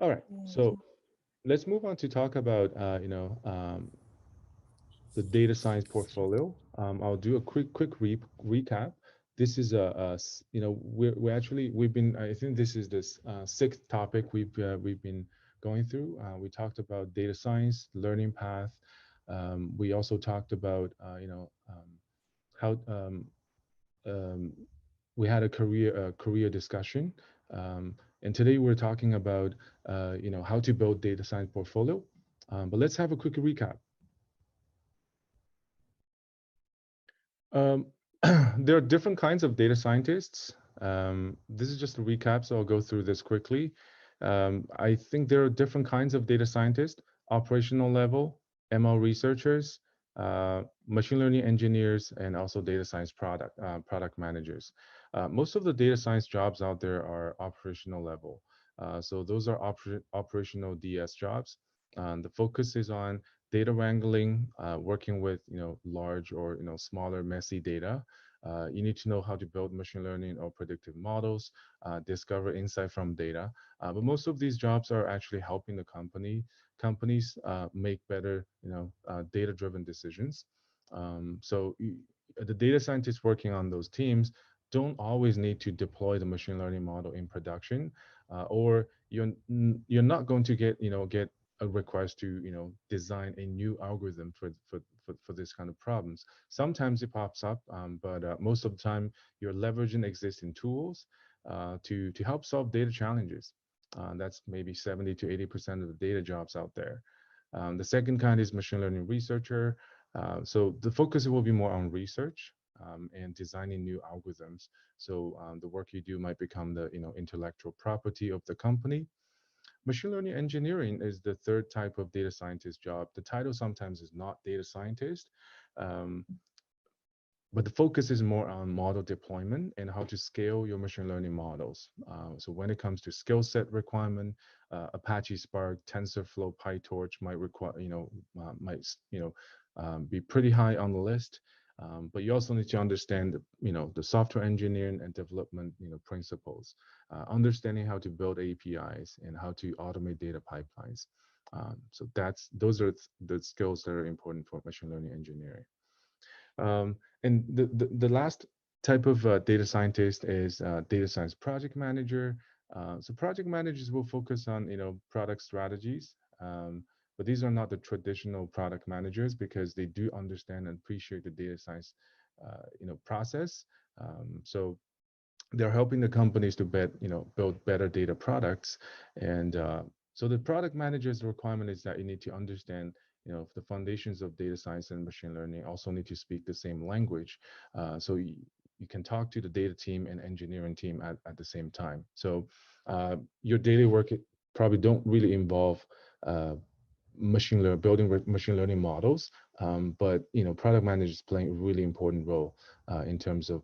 All right, so let's move on to talk about the data science portfolio. I'll do a recap. This is we're actually we've been I think this is this sixth topic we've been going through. We talked about data science learning path. We also talked about how we had a career discussion, and today we're talking about how to build data science portfolio. But let's have a quick recap. Um, there are different kinds of data scientists. This is just a recap, so I'll go through this quickly. I think there are different kinds of data scientists: operational level, ML researchers, machine learning engineers, and also data science product managers. Most of the data science jobs out there are operational level. So those are operational DS jobs. The focus is on data wrangling, working with large or smaller messy data. You need to know how to build machine learning or predictive models, discover insight from data. But most of these jobs are actually helping the companies make better data-driven decisions. The data scientists working on those teams don't always need to deploy the machine learning model in production, or you're not going to get a request to design a new algorithm for this kind of problems. Sometimes it pops up, but most of the time you're leveraging existing tools to help solve data challenges. That's maybe 70 to 80% of the data jobs out there. The second kind is machine learning researcher. So the focus will be more on research and designing new algorithms. So the work you do might become the intellectual property of the company. Machine learning engineering is the third type of data scientist job. The title sometimes is not data scientist, um, but the focus is more on model deployment and how to scale your machine learning models. So when it comes to skill set requirement, Apache Spark, TensorFlow, PyTorch might require, be pretty high on the list. But you also need to understand, the software engineering and development, principles, understanding how to build APIs and how to automate data pipelines. So those are the skills that are important for machine learning engineering. And the last type of data scientist is data science project manager. So project managers will focus on product strategies, but these are not the traditional product managers because they do understand and appreciate the data science process. So they're helping the companies to build better data products. And so the product manager's requirement is that you need to understand the foundations of data science and machine learning. Also need to speak the same language, so you can talk to the data team and engineering team at the same time. So your daily work probably don't really involve building machine learning models, but product managers playing a really important role in terms of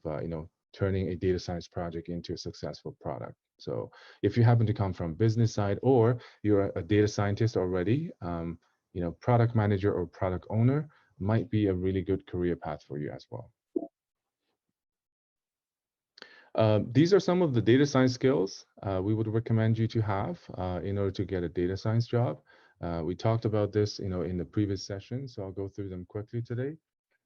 turning a data science project into a successful product. So if you happen to come from business side or you're a data scientist already, product manager or product owner might be a really good career path for you as well. These are some of the data science skills we would recommend you to have in order to get a data science job. We talked about this, in the previous session, so I'll go through them quickly today.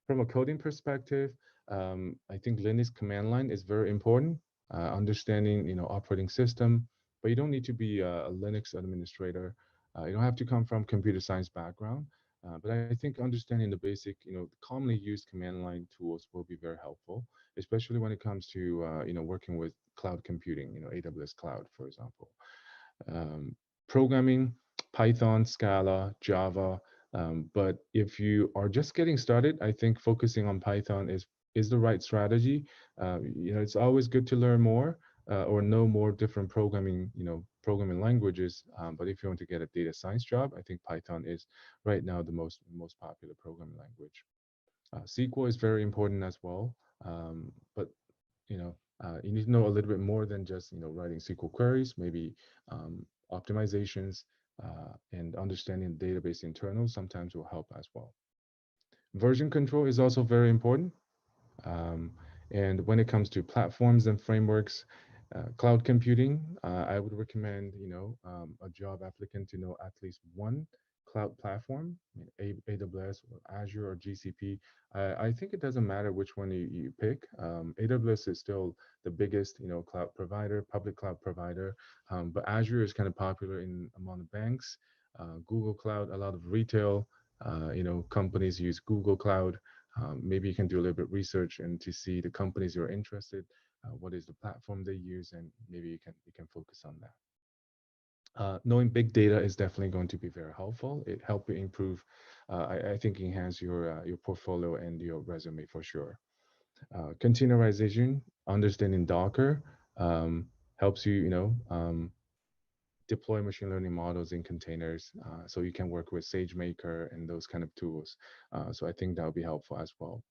From a coding perspective, I think Linux command line is very important. Understanding, operating system, but you don't need to be a Linux administrator. You don't have to come from computer science background. But I think understanding the basic, commonly used command line tools will be very helpful, especially when it comes to, working with cloud computing, AWS cloud, for example. Programming, Python, Scala, Java. But if you are just getting started, I think focusing on Python is the right strategy. It's always good to learn more or know more different programming languages. But if you want to get a data science job, I think Python is right now the most popular programming language. SQL is very important as well. But you need to know a little bit more than just writing SQL queries, maybe optimizations, and understanding database internals sometimes will help as well. Version control is also very important. And when it comes to platforms and frameworks, Cloud computing, I would recommend, a job applicant to know at least one cloud platform, AWS or Azure or GCP. I think it doesn't matter which one you pick. AWS is still the biggest, cloud provider, public cloud provider, but Azure is kind of popular in among the banks. Google Cloud, a lot of retail, companies use Google Cloud. Maybe you can do a little bit research and to see the companies you're interested, what is the platform they use, and maybe you can focus on that. Knowing big data is definitely going to be very helpful. It helps you improve, I think, enhance your portfolio and your resume for sure. Containerization, understanding Docker, helps you, deploy machine learning models in containers, so you can work with SageMaker and those kind of tools. So I think that will be helpful as well.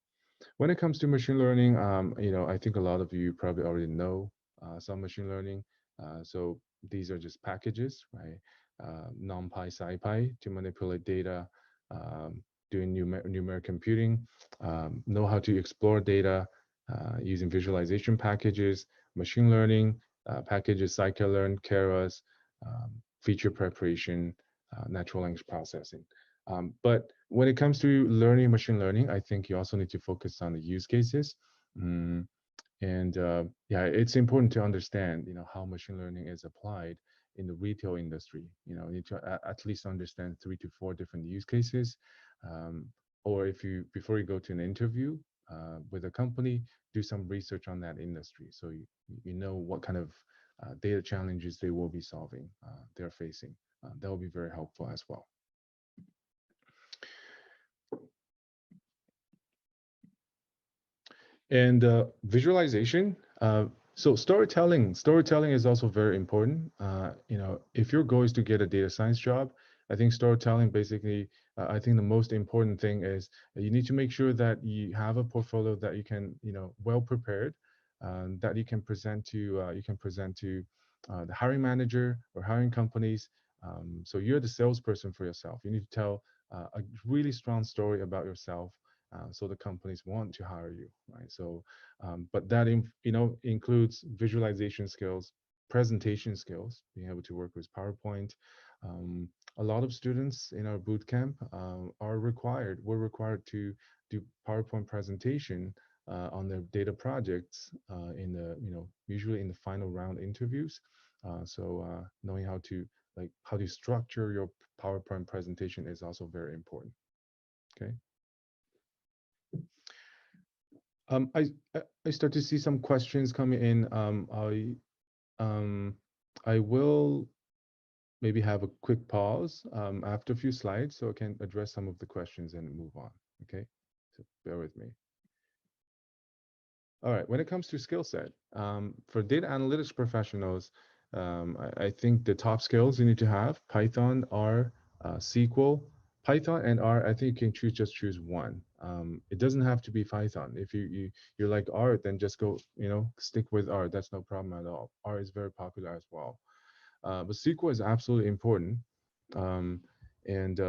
When it comes to machine learning, I think a lot of you probably already know some machine learning. So these are just packages, right? NumPy, SciPy to manipulate data, doing numeric computing, know how to explore data using visualization packages, machine learning packages, scikit-learn, Keras, feature preparation, natural language processing. But when it comes to learning machine learning, I think you also need to focus on the use cases. Mm, and yeah, it's important to understand, how machine learning is applied in the retail industry. You need to at least understand 3 to 4 different use cases. Um, or if you, before you go to an interview with a company, do some research on that industry. So you know what kind of data challenges they will be solving, they're facing. That will be very helpful as well. And visualization. So storytelling is also very important. If your goal is to get a data science job, I think storytelling basically, I think the most important thing is you need to make sure that you have a portfolio that you can, well prepared, that you can present to the hiring manager or hiring companies. So you're the salesperson for yourself. You need to tell a really strong story about yourself, so the companies want to hire you, right? So, but that includes visualization skills, presentation skills, being able to work with PowerPoint. A lot of students in our bootcamp were required to do PowerPoint presentation on their data projects in the, usually in the final round interviews. So knowing how to structure your PowerPoint presentation is also very important. Okay. I start to see some questions coming in. I will maybe have a quick pause after a few slides so I can address some of the questions and move on. Okay, so bear with me. All right, when it comes to skill set, for data analytics professionals, I think the top skills you need to have: Python, R, SQL. Python and R, I think you can just choose one. It doesn't have to be Python. If you like R, then just go, stick with R. That's no problem at all. R is very popular as well. But SQL is absolutely important. And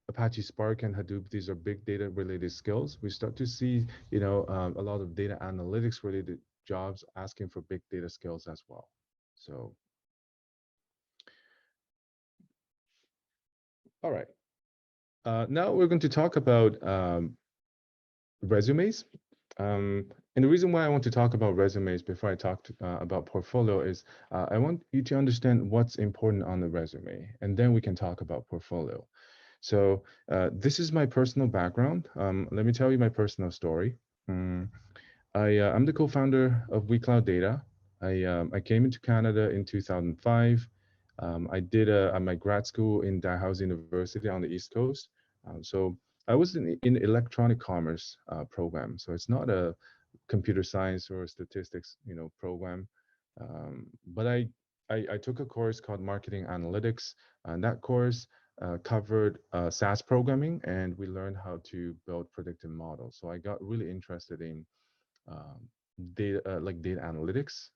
Apache Spark and Hadoop, these are big data related skills. We start to see, a lot of data analytics related jobs asking for big data skills as well. So, all right. Now we're going to talk about resumes. And the reason why I want to talk about resumes before I talk about portfolio is I want you to understand what's important on the resume, and then we can talk about portfolio. So this is my personal background. Let me tell you my personal story. I'm the co-founder of WeCloudData. I came into Canada in 2005. I did my grad school in Dalhousie University on the East Coast. So I was in electronic commerce program. So it's not a computer science or statistics, program. But I took a course called marketing analytics, and that course covered SAS programming, and we learned how to build predictive models. So I got really interested in data, like data analytics,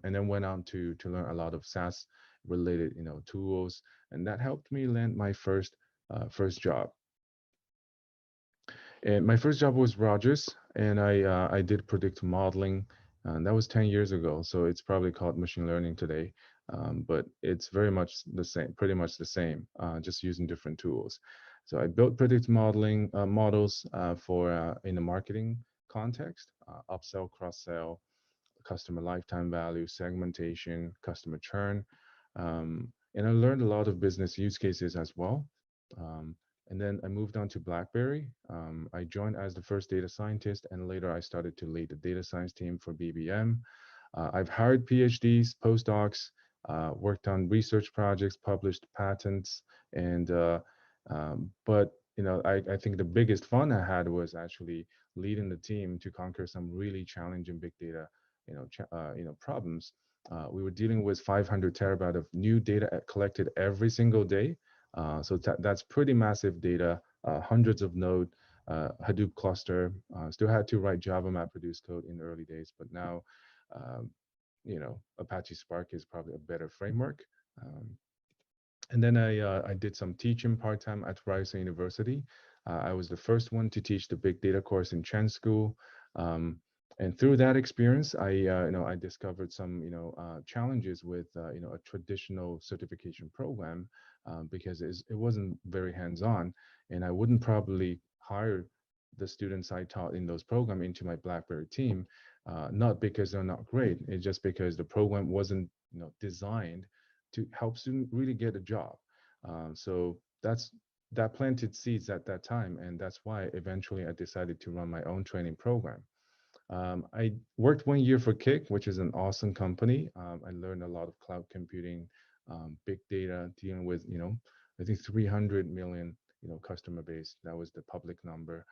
and then went on to learn a lot of SAS related, tools, and that helped me land my first job. And my first job was Rogers, and I did predictive modeling. And that was 10 years ago. So it's probably called machine learning today. But it's very much the same, pretty much the same, just using different tools. So I built predictive modeling models for in the marketing context, upsell, cross-sell, customer lifetime value, segmentation, customer churn. And I learned a lot of business use cases as well. Um, and then I moved on to BlackBerry. I joined as the first data scientist, and later I started to lead the data science team for BBM. I've hired PhDs, postdocs, worked on research projects, published patents, and but I think the biggest fun I had was actually leading the team to conquer some really challenging big data, problems. We were dealing with 500 terabyte of new data collected every single day. So that's pretty massive data, hundreds of node, Hadoop cluster. Still had to write Java MapReduce code in the early days, but now, um, Apache Spark is probably a better framework. And then I did some teaching part-time at Ryerson University. I was the first one to teach the big data course in Chen School. And through that experience, I discovered some, challenges with, a traditional certification program because it wasn't very hands-on, and I wouldn't probably hire the students I taught in those programs into my BlackBerry team, not because they're not great, it's just because the program wasn't, designed to help students really get a job. So that planted seeds at that time, and that's why eventually I decided to run my own training program. I worked 1 year for Kick, which is an awesome company. I learned a lot of cloud computing, big data, dealing with, I think 300 million, customer base. That was the public number.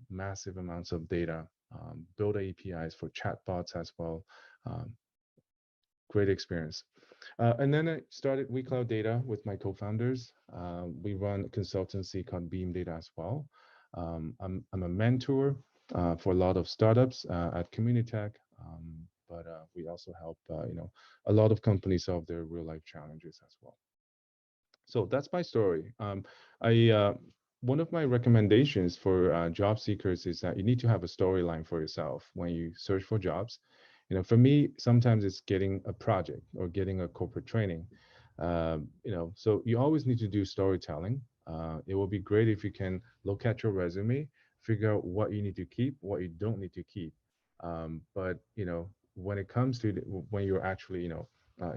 Massive amounts of data. Build APIs for chatbots as well. Um, Great experience. And then I started WeCloudData with my co-founders. We run a consultancy called Beam Data as well. I'm a mentor for a lot of startups at Communitech, but we also help a lot of companies solve their real life challenges as well. So that's my story. I One of my recommendations for job seekers is that you need to have a storyline for yourself when you search for jobs. For me, sometimes it's getting a project or getting a corporate training. So you always need to do storytelling. It will be great if you can look at your resume, figure out what you need to keep, what you don't need to keep. But when it comes to when you're actually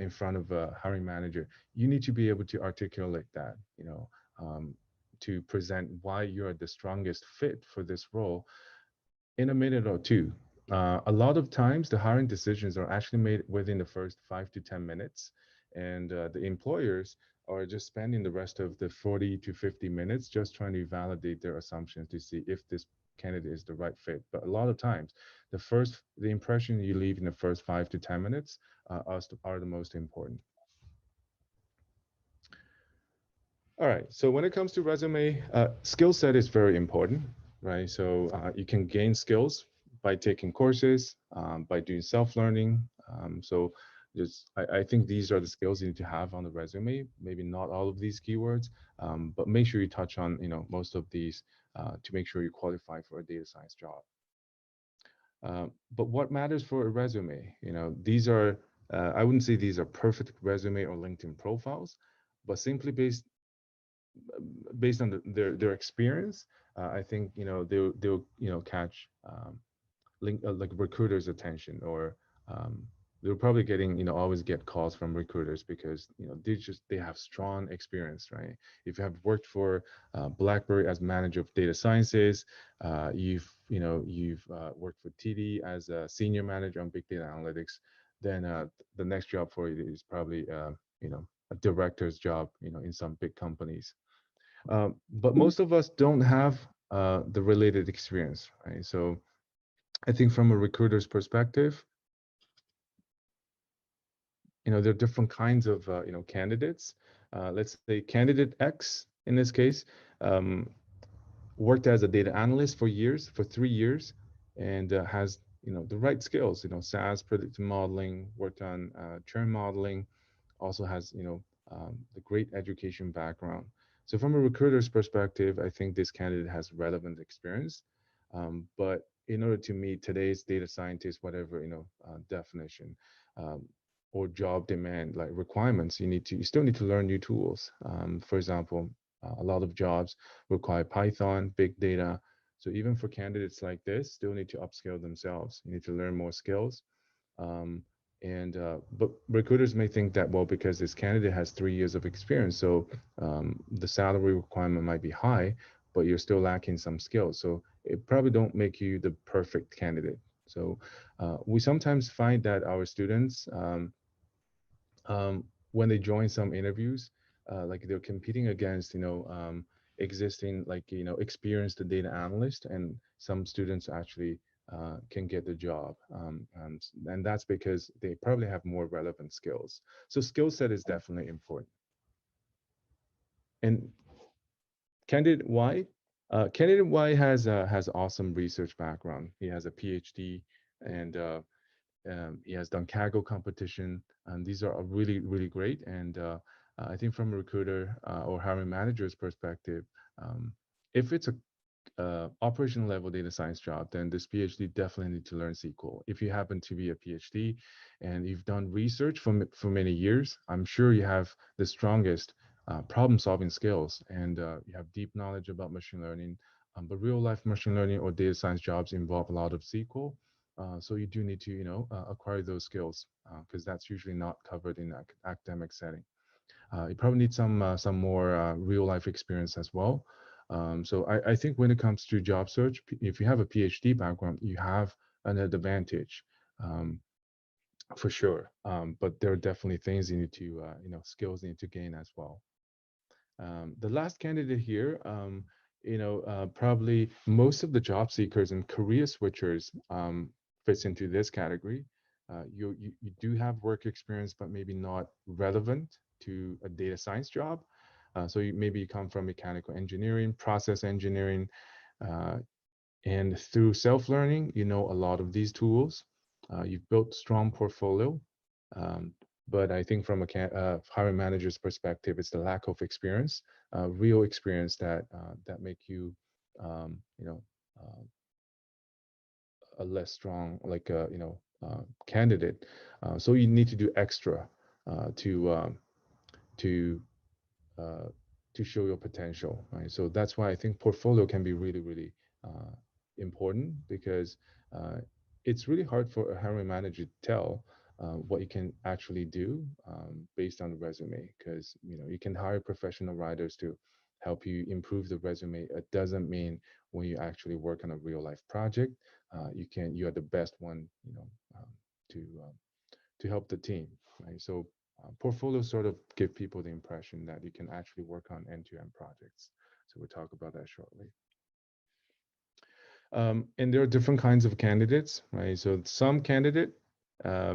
in front of a hiring manager, you need to be able to articulate that, to present why you're the strongest fit for this role in a minute or two. A lot of times, the hiring decisions are actually made within the first 5 to 10 minutes, and the employers are just spending the rest of the 40 to 50 minutes just trying to validate their assumptions to see if this candidate is the right fit. But a lot of times, the impression you leave in the first 5 to 10 minutes are the most important. All right. So when it comes to resume, skill set is very important, right? So you can gain skills by taking courses, by doing self-learning. So I think these are the skills you need to have on the resume. Maybe not all of these keywords, but make sure you touch on most of these to make sure you qualify for a data science job. But what matters for a resume? These are I wouldn't say these are perfect resume or LinkedIn profiles, but simply based on their experience, I think they'll catch like recruiters' attention, or they're probably getting always get calls from recruiters because they have strong experience, right? If you have worked for BlackBerry as manager of data sciences, you've worked for TD as a senior manager on big data analytics, then the next job for you is probably a director's job in some big companies. But most of us don't have the related experience, right? So I think from a recruiter's perspective, there are different kinds of candidates. Let's say candidate X in this case worked as a data analyst for 3 years, and has the right skills. SAS, predictive modeling, worked on churn modeling, also has the great education background. So from a recruiter's perspective, I think this candidate has relevant experience, but in order to meet today's data scientist, whatever, definition, um, or job demand, like requirements, you still need to learn new tools. For example, a lot of jobs require Python, big data. So even for candidates like this, still need to upskill themselves. You need to learn more skills. Um, and but recruiters may think that, well, because this candidate has 3 years of experience, so the salary requirement might be high, but you're still lacking some skills. So it probably don't make you the perfect candidate. So we sometimes find that our students, when they join some interviews, like they're competing against, existing, like, experienced data analyst, and some students actually can get the job. And that's because they probably have more relevant skills. So skill set is definitely important. And candidate Y, candidate Y has awesome research background. He has a PhD, and he has done Kaggle competition, and these are really, really great. And I think from a recruiter or hiring manager's perspective, if it's a operational level data science job, then this PhD definitely need to learn SQL. If you happen to be a PhD and you've done research for many years, I'm sure you have the strongest problem-solving skills, and you have deep knowledge about machine learning. But real-life machine learning or data science jobs involve a lot of SQL. So you do need to, acquire those skills, because that's usually not covered in academic setting. You probably need some more real life experience as well. So I think when it comes to job search, if you have a PhD background, you have an advantage, um, for sure. But there are definitely things you need to, skills you need to gain as well. The last candidate here, probably most of the job seekers and career switchers fits into this category. You do have work experience, but maybe not relevant to a data science job. So maybe you come from mechanical engineering, process engineering, uh, and through self-learning, you know a lot of these tools. You've built strong portfolio. Um, but I think from a hiring manager's perspective, it's the lack of experience, real experience that make you, um, you know, uh, a less strong, like candidate. So you need to do extra to to uh, to show your potential, right? So that's why I think portfolio can be really, really important, because uh, it's really hard for a hiring manager to tell what you can actually do based on the resume, because you can hire professional writers to help you improve the resume. It doesn't mean when you actually work on a real life project, you are the best one, to to help the team, right? So portfolios sort of give people the impression that you can actually work on end-to-end projects. So we'll talk about that shortly. And there are different kinds of candidates, right? So some candidate, they're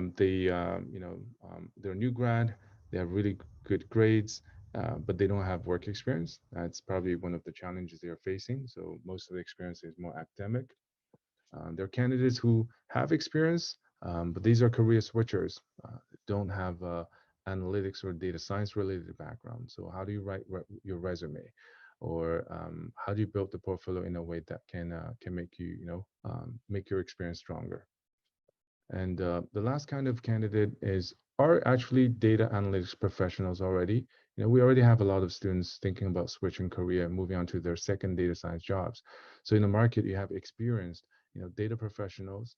new grad, they have really good grades, but they don't have work experience. That's probably one of the challenges they are facing. So most of the experience is more academic. There are candidates who have experience, but these are career switchers, don't have analytics or data science related background. So how do you write your resume, or how do you build the portfolio in a way that can make you, make your experience stronger? And the last kind of candidate are actually data analytics professionals already. We already have a lot of students thinking about switching career and moving on to their second data science jobs. So in the market, you have experienced, data professionals,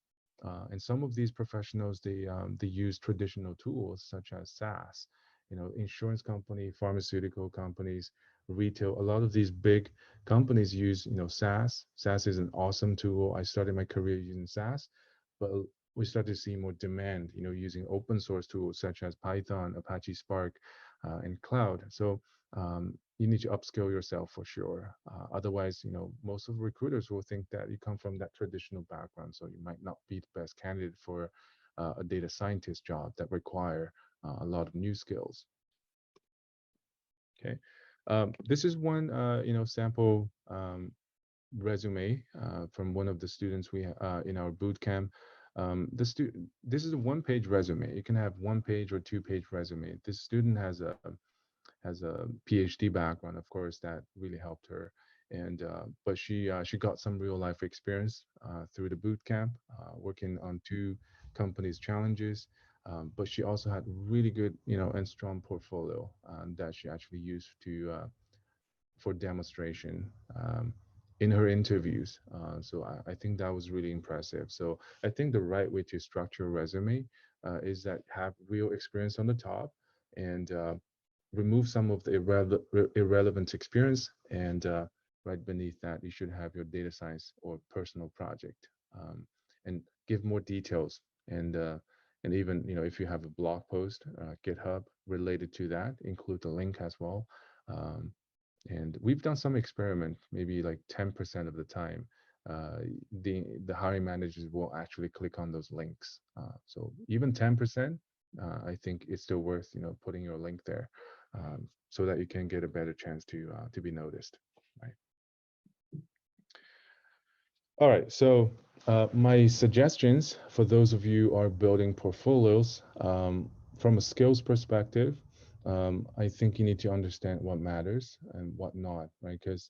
and some of these professionals, they use traditional tools such as SaaS, insurance company, pharmaceutical companies, retail. A lot of these big companies use, SaaS. SaaS is an awesome tool. I started my career using SaaS, but we start to see more demand, using open source tools such as Python, Apache Spark, and Cloud. So you need to upskill yourself for sure. Otherwise, most of the recruiters will think that you come from that traditional background, so you might not be the best candidate for a data scientist job that require a lot of new skills. Okay, this is one sample resume from one of the students we in our boot camp. This is a one-page resume. You can have one-page or two-page resume. This student has a PhD background, of course, that really helped her. and but she got some real life experience through the boot camp, working on two companies' challenges. But she also had really good, and strong portfolio that she actually used to for demonstration in her interviews. So I think that was really impressive. So I think the right way to structure a resume is that have real experience on the top, and remove some of the irrelevant experience, and right beneath that you should have your data science or personal project, and give more details, and even, if you have a blog post, GitHub related to that, include the link as well. um, and we've done some experiment, maybe like 10% of the time, uh, the hiring managers will actually click on those links. So even 10%, I think it's still worth, putting your link there, so that you can get a better chance to be noticed, right? All right, so my suggestions for those of you who are building portfolios, from a skills perspective, I think you need to understand what matters and what not, right? Because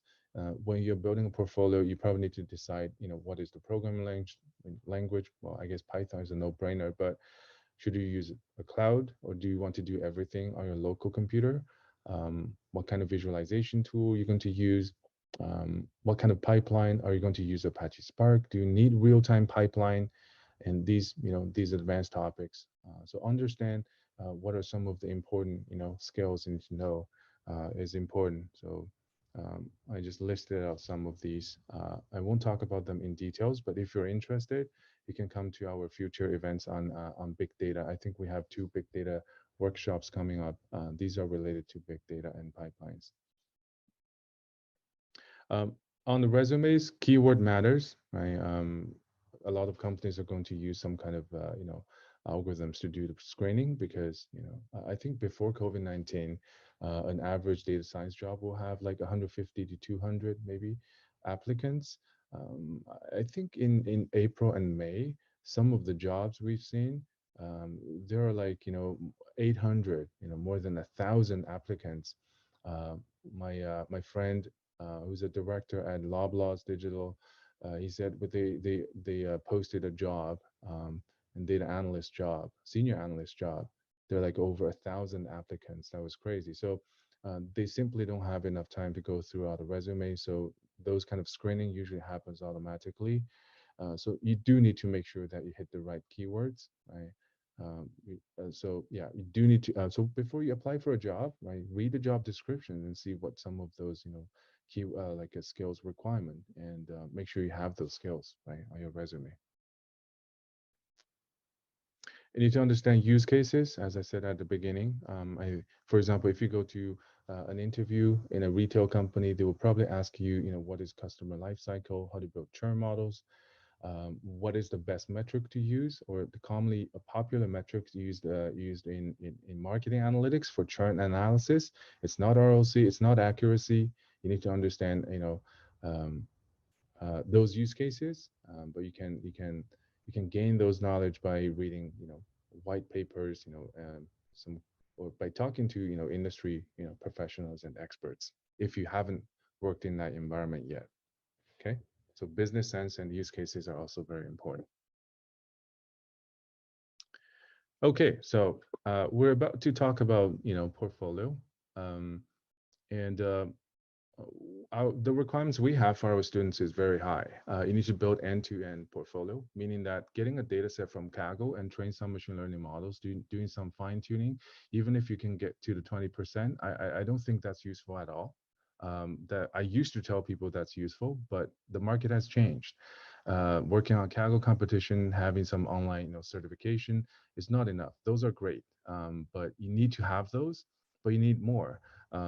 when you're building a portfolio, you probably need to decide, what is the programming language? Well, I guess Python is a no-brainer, but should you use a cloud, or do you want to do everything on your local computer? What kind of visualization tool you're going to use? What kind of pipeline are you going to use? Apache Spark? Do you need real-time pipeline? And these advanced topics. So understand what are some of the important, skills you need to know is important. So I just listed out some of these. I won't talk about them in details, but if you're interested, you can come to our future events on big data. I think we have two big data workshops coming up. These are related to big data and pipelines. Um, on the resumes, keyword matters, right? A lot of companies are going to use some kind of, algorithms to do the screening, because, I think before COVID-19, an average data science job will have like 150 to 200 maybe applicants. I think in April and May, some of the jobs we've seen, um, there are like, 800, more than 1,000 applicants. Uh, my friend, who's a director at Loblaws Digital, he said, but they posted a job, and data analyst job, senior analyst job. There are like over 1,000 applicants. That was crazy. So they simply don't have enough time to go through all the resume. So those kind of screening usually happens automatically. So you do need to make sure that you hit the right keywords, right? So yeah, you do need to. So before you apply for a job, right, read the job description and see what some of those, key like a skills requirement, and make sure you have those skills, right, on your resume. You need to understand use cases, as I said at the beginning. For example, if you go to an interview in a retail company, they will probably ask you, what is customer life cycle, how to build churn models, what is the best metric to use, or the commonly popular metrics used in marketing analytics for churn analysis. It's not ROC, it's not accuracy. You need to understand, um, those use cases, but you can gain those knowledge by reading, white papers, some, or by talking to, industry, professionals and experts, if you haven't worked in that environment yet. Okay, so business sense and use cases are also very important. Okay, so we're about to talk about, portfolio, um, and the requirements we have for our students is very high. You need to build end-to-end portfolio, meaning that getting a data set from Kaggle and train some machine learning models, doing some fine tuning, even if you can get to the 20%, I don't think that's useful at all. That I used to tell people that's useful, but the market has changed. Working on Kaggle competition, having some online, certification is not enough. Those are great, but you need to have those, but you need more.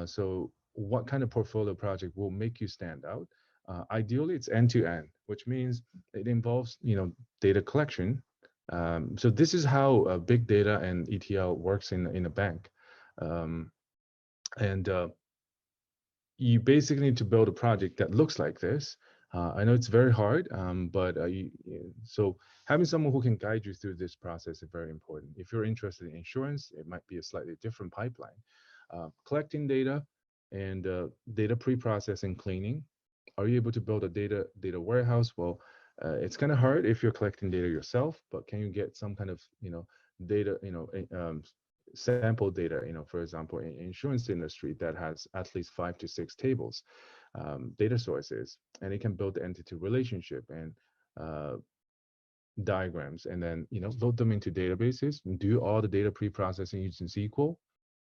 So what kind of portfolio project will make you stand out? Ideally, it's end-to-end, which means it involves, data collection. So this is how big data and ETL works in a bank. Um, and You basically need to build a project that looks like this. I know it's very hard, but so having someone who can guide you through this process is very important. If you're interested in insurance, it might be a slightly different pipeline. Collecting data and data pre-processing, cleaning, Are you able to build a data warehouse? Well, it's kind of hard if you're collecting data yourself, but can you get some kind of data, sample data, for example, in insurance industry that has at least 5 to 6 tables, data sources, and it can build the entity relationship and uh, diagrams, and then load them into databases and do all the data pre-processing using SQL.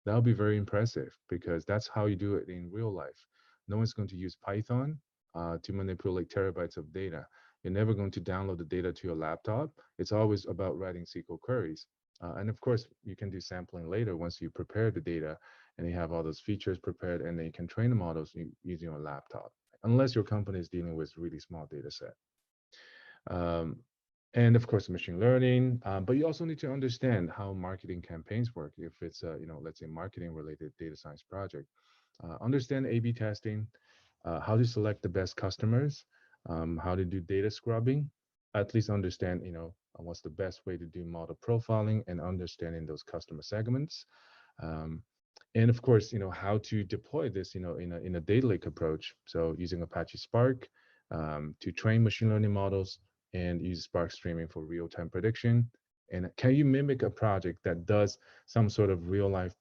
That'll be very impressive because that's how you do it in real life. No one's going to use Python to manipulate terabytes of data. You're never going to download the data to your laptop. It's always about writing SQL queries. And of course, you can do sampling later once you prepare the data and you have all those features prepared, and then you can train the models using your laptop, unless your company is dealing with really small data set. Um, and of course, machine learning. But you also need to understand how marketing campaigns work. If it's a, let's say marketing related data science project, understand A/B testing, how to select the best customers, how to do data scrubbing. At least understand, what's the best way to do model profiling and understanding those customer segments. Um, and of course, how to deploy this, in a data lake approach. So using Apache Spark to train machine learning models, and use Spark streaming for real-time prediction. And can you mimic a project that does some sort of real-life,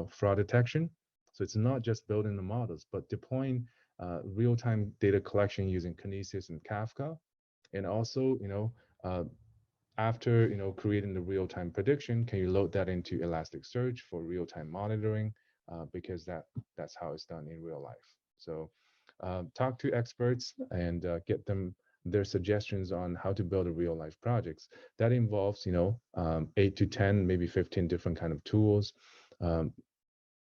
fraud detection? So it's not just building the models, but deploying real-time data collection using Kinesis and Kafka, and also, uh, after creating the real-time prediction, can you load that into Elasticsearch for real-time monitoring? Because that's how it's done in real life. So talk to experts and get them their suggestions on how to build a real-life projects. That involves 8 to 10, maybe 15 different kind of tools. Um,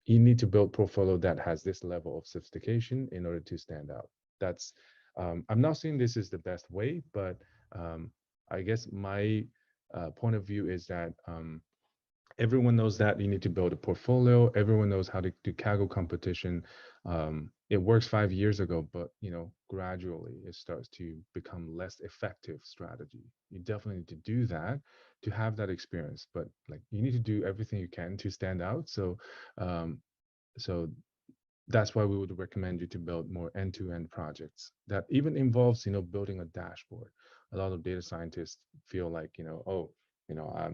you need to build portfolio that has this level of sophistication in order to stand out. That's I'm not saying this is the best way, but I guess my point of view is that everyone knows that you need to build a portfolio. Everyone knows how to do Kaggle competition. It works 5 years ago, but gradually it starts to become less effective strategy. You definitely need to do that to have that experience, but like you need to do everything you can to stand out. Um, so that's why we would recommend you to build more end-to-end projects that even involves building a dashboard. A lot of data scientists feel like oh,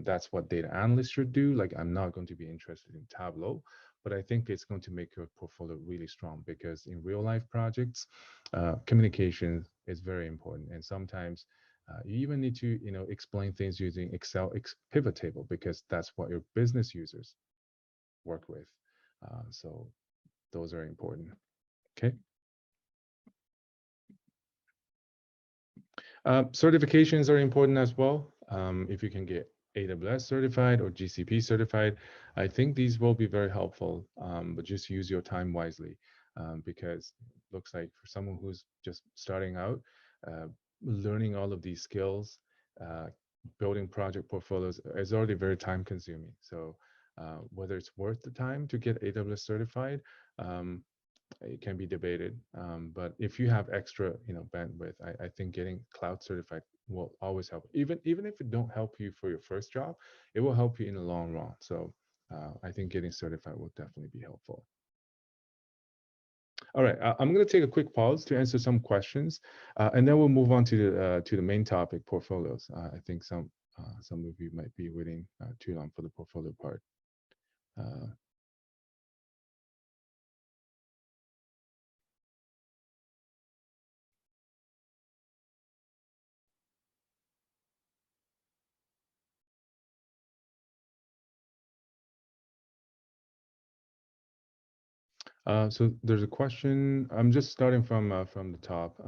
that's what data analysts should do. Like I'm not going to be interested in Tableau, but I think it's going to make your portfolio really strong, because in real life projects, communication is very important, and sometimes you even need to explain things using Excel pivot table, because that's what your business users work with. So those are important. Okay. Certifications are important as well. If you can get AWS certified or GCP certified, I think these will be very helpful. But just use your time wisely, because it looks like for someone who's just starting out, uh, learning all of these skills, uh, building project portfolios is already very time consuming. So whether it's worth the time to get AWS certified, um, it can be debated. But if you have extra, bandwidth, I think getting cloud certified will always help. Even if it don't help you for your first job, it will help you in the long run. So I think getting certified will definitely be helpful. All right, I'm going to take a quick pause to answer some questions, and then we'll move on to the main topic, portfolios. I think some of you might be waiting too long for the portfolio part. Uh, so there's a question. I'm just starting from the top.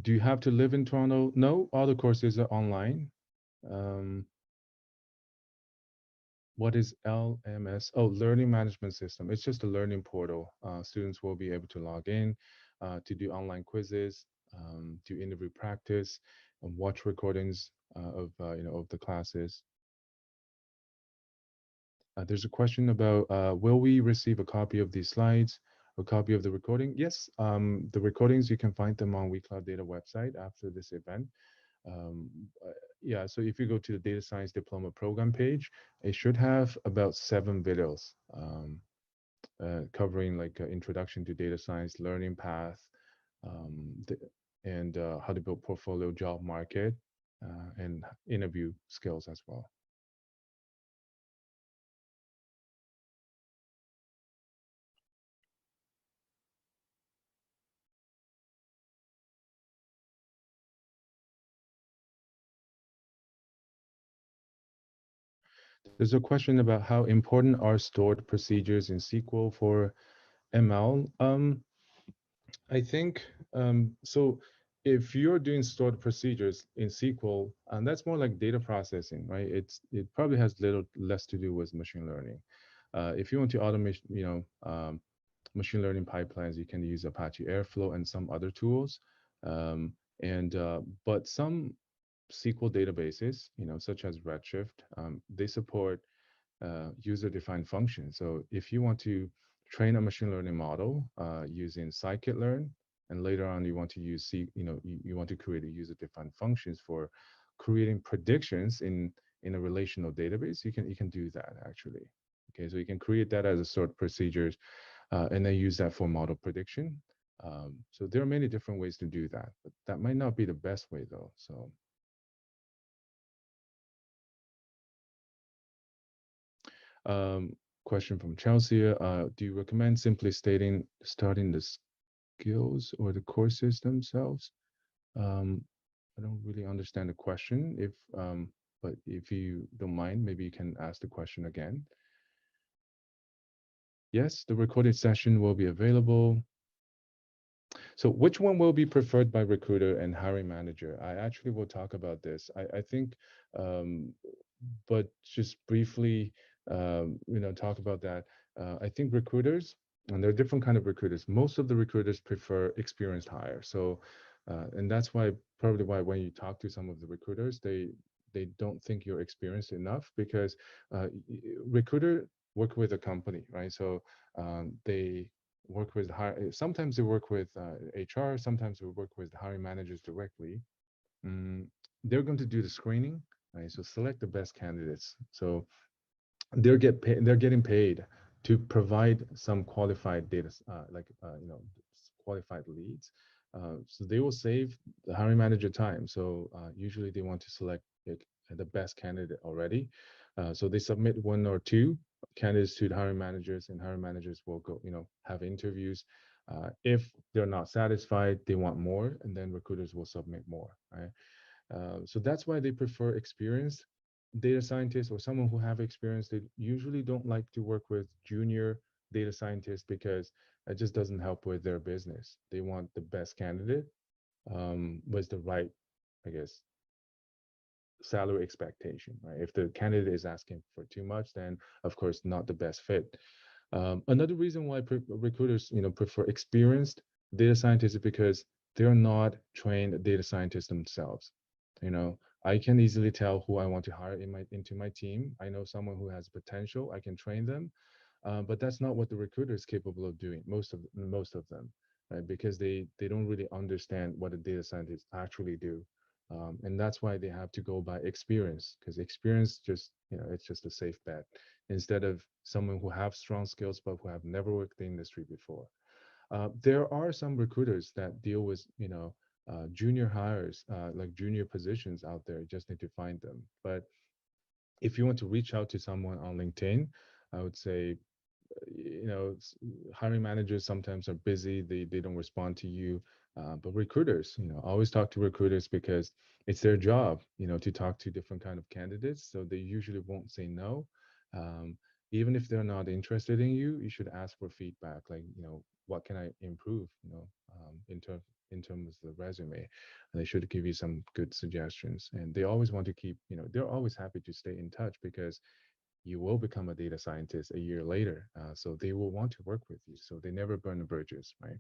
Do you have to live in Toronto? No, all the courses are online. Um, what is LMS? Oh, Learning Management System. It's just a learning portal. Students will be able to log in to do online quizzes, do interview practice, and watch recordings of the classes. There's a question about will we receive a copy of these slides, a copy of the recording? Yes, the recordings, you can find them on WeCloudData website after this event. Um, yeah, so if you go to the Data Science Diploma Program page, it should have about 7 videos covering like introduction to data science, learning path, um, the, and how to build portfolio, job market, and interview skills as well. There's a question about how important are stored procedures in SQL for ML. I think so. If you're doing stored procedures in SQL, and that's more like data processing, right? It probably has little less to do with machine learning. If you want to automate, machine learning pipelines, you can use Apache Airflow and some other tools. And but some SQL databases, such as Redshift, they support user-defined functions. So if you want to train a machine learning model using scikit-learn, and later on you want to use you want to create a user-defined functions for creating predictions in a relational database, you can do that actually. Okay, so you can create that as a sort of procedures, and then use that for model prediction. So there are many different ways to do that, but that might not be the best way though. So Um, question from Chelsea. Do you recommend simply starting the skills or the courses themselves? Um, I don't really understand the question. But if you don't mind, maybe you can ask the question again. Yes, the recorded session will be available. So which one will be preferred by recruiter and hiring manager? I actually will talk about this. I think, um, but just briefly, talk about that. I think recruiters, and there are different kind of recruiters. Most of the recruiters prefer experienced hire. So, and that's why probably why when you talk to some of the recruiters, they don't think you're experienced enough because recruiter work with a company, right? So they work with sometimes they work with HR, sometimes they work with hiring managers directly. Mm, they're going to do the screening, right? So select the best candidates. So they're getting paid to provide some qualified data, qualified leads. So they will save the hiring manager time. So usually they want to select the best candidate already. So they submit one or two candidates to the hiring managers, and hiring managers will go, have interviews. If they're not satisfied, they want more, and then recruiters will submit more, right? So that's why they prefer experienced data scientists or someone who have experience. They usually don't like to work with junior data scientists because it just doesn't help with their business. They want the best candidate with the right, I guess, salary expectation, right? If the candidate is asking for too much, then of course not the best fit. Another reason why recruiters, prefer experienced data scientists is because they're not trained data scientists themselves. You know, I can easily tell who I want to hire into my team. I know someone who has potential. I can train them, but that's not what the recruiter is capable of doing. Most of them, right? Because they don't really understand what a data scientist actually do, and that's why they have to go by experience. Because experience just it's just a safe bet instead of someone who have strong skills but who have never worked in the industry before. There are some recruiters that deal with junior hires, like junior positions out there. You just need to find them. But if you want to reach out to someone on LinkedIn, I would say hiring managers sometimes are busy, they don't respond to you, but recruiters, always talk to recruiters because it's their job, to talk to different kind of candidates, so they usually won't say no. um, Even if they're not interested in you, you should ask for feedback, like, what can I improve, in terms of the resume, and they should give you some good suggestions, and they always want to keep, they're always happy to stay in touch because you will become a data scientist a year later. So they will want to work with you. So they never burn the bridges, right?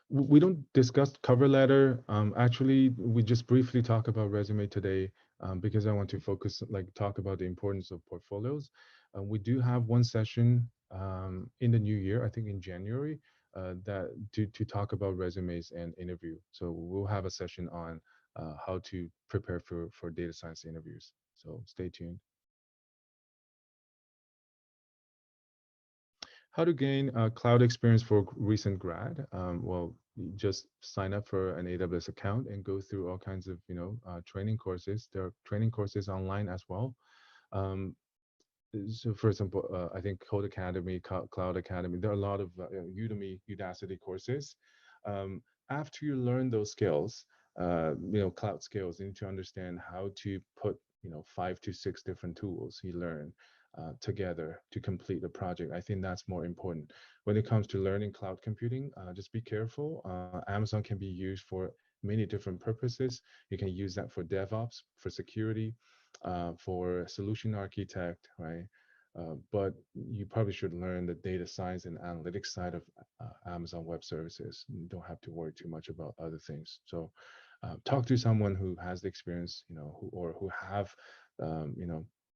We don't discuss cover letter. Actually, we just briefly talk about resume today, because I want to focus, like, talk about the importance of portfolios. We do have one session in the new year, I think in January, that to talk about resumes and interview. So we'll have a session on how to prepare for data science interviews. So stay tuned. How to gain cloud experience for recent grad? Well, you just sign up for an AWS account and go through all kinds of training courses. There are training courses online as well. Um, so, for example, I think Code Academy, Cloud Academy. There are a lot of Udemy, Udacity courses. Um, After you learn those skills, cloud skills, you need to understand how to put 5 to 6 different tools you learn together to complete a project. I think that's more important. When it comes to learning cloud computing, just be careful. Amazon can be used for many different purposes. You can use that for DevOps, for security, for solution architect, right? But you probably should learn the data science and analytics side of Amazon Web Services. You don't have to worry too much about other things. So, talk to someone who has the experience, who have,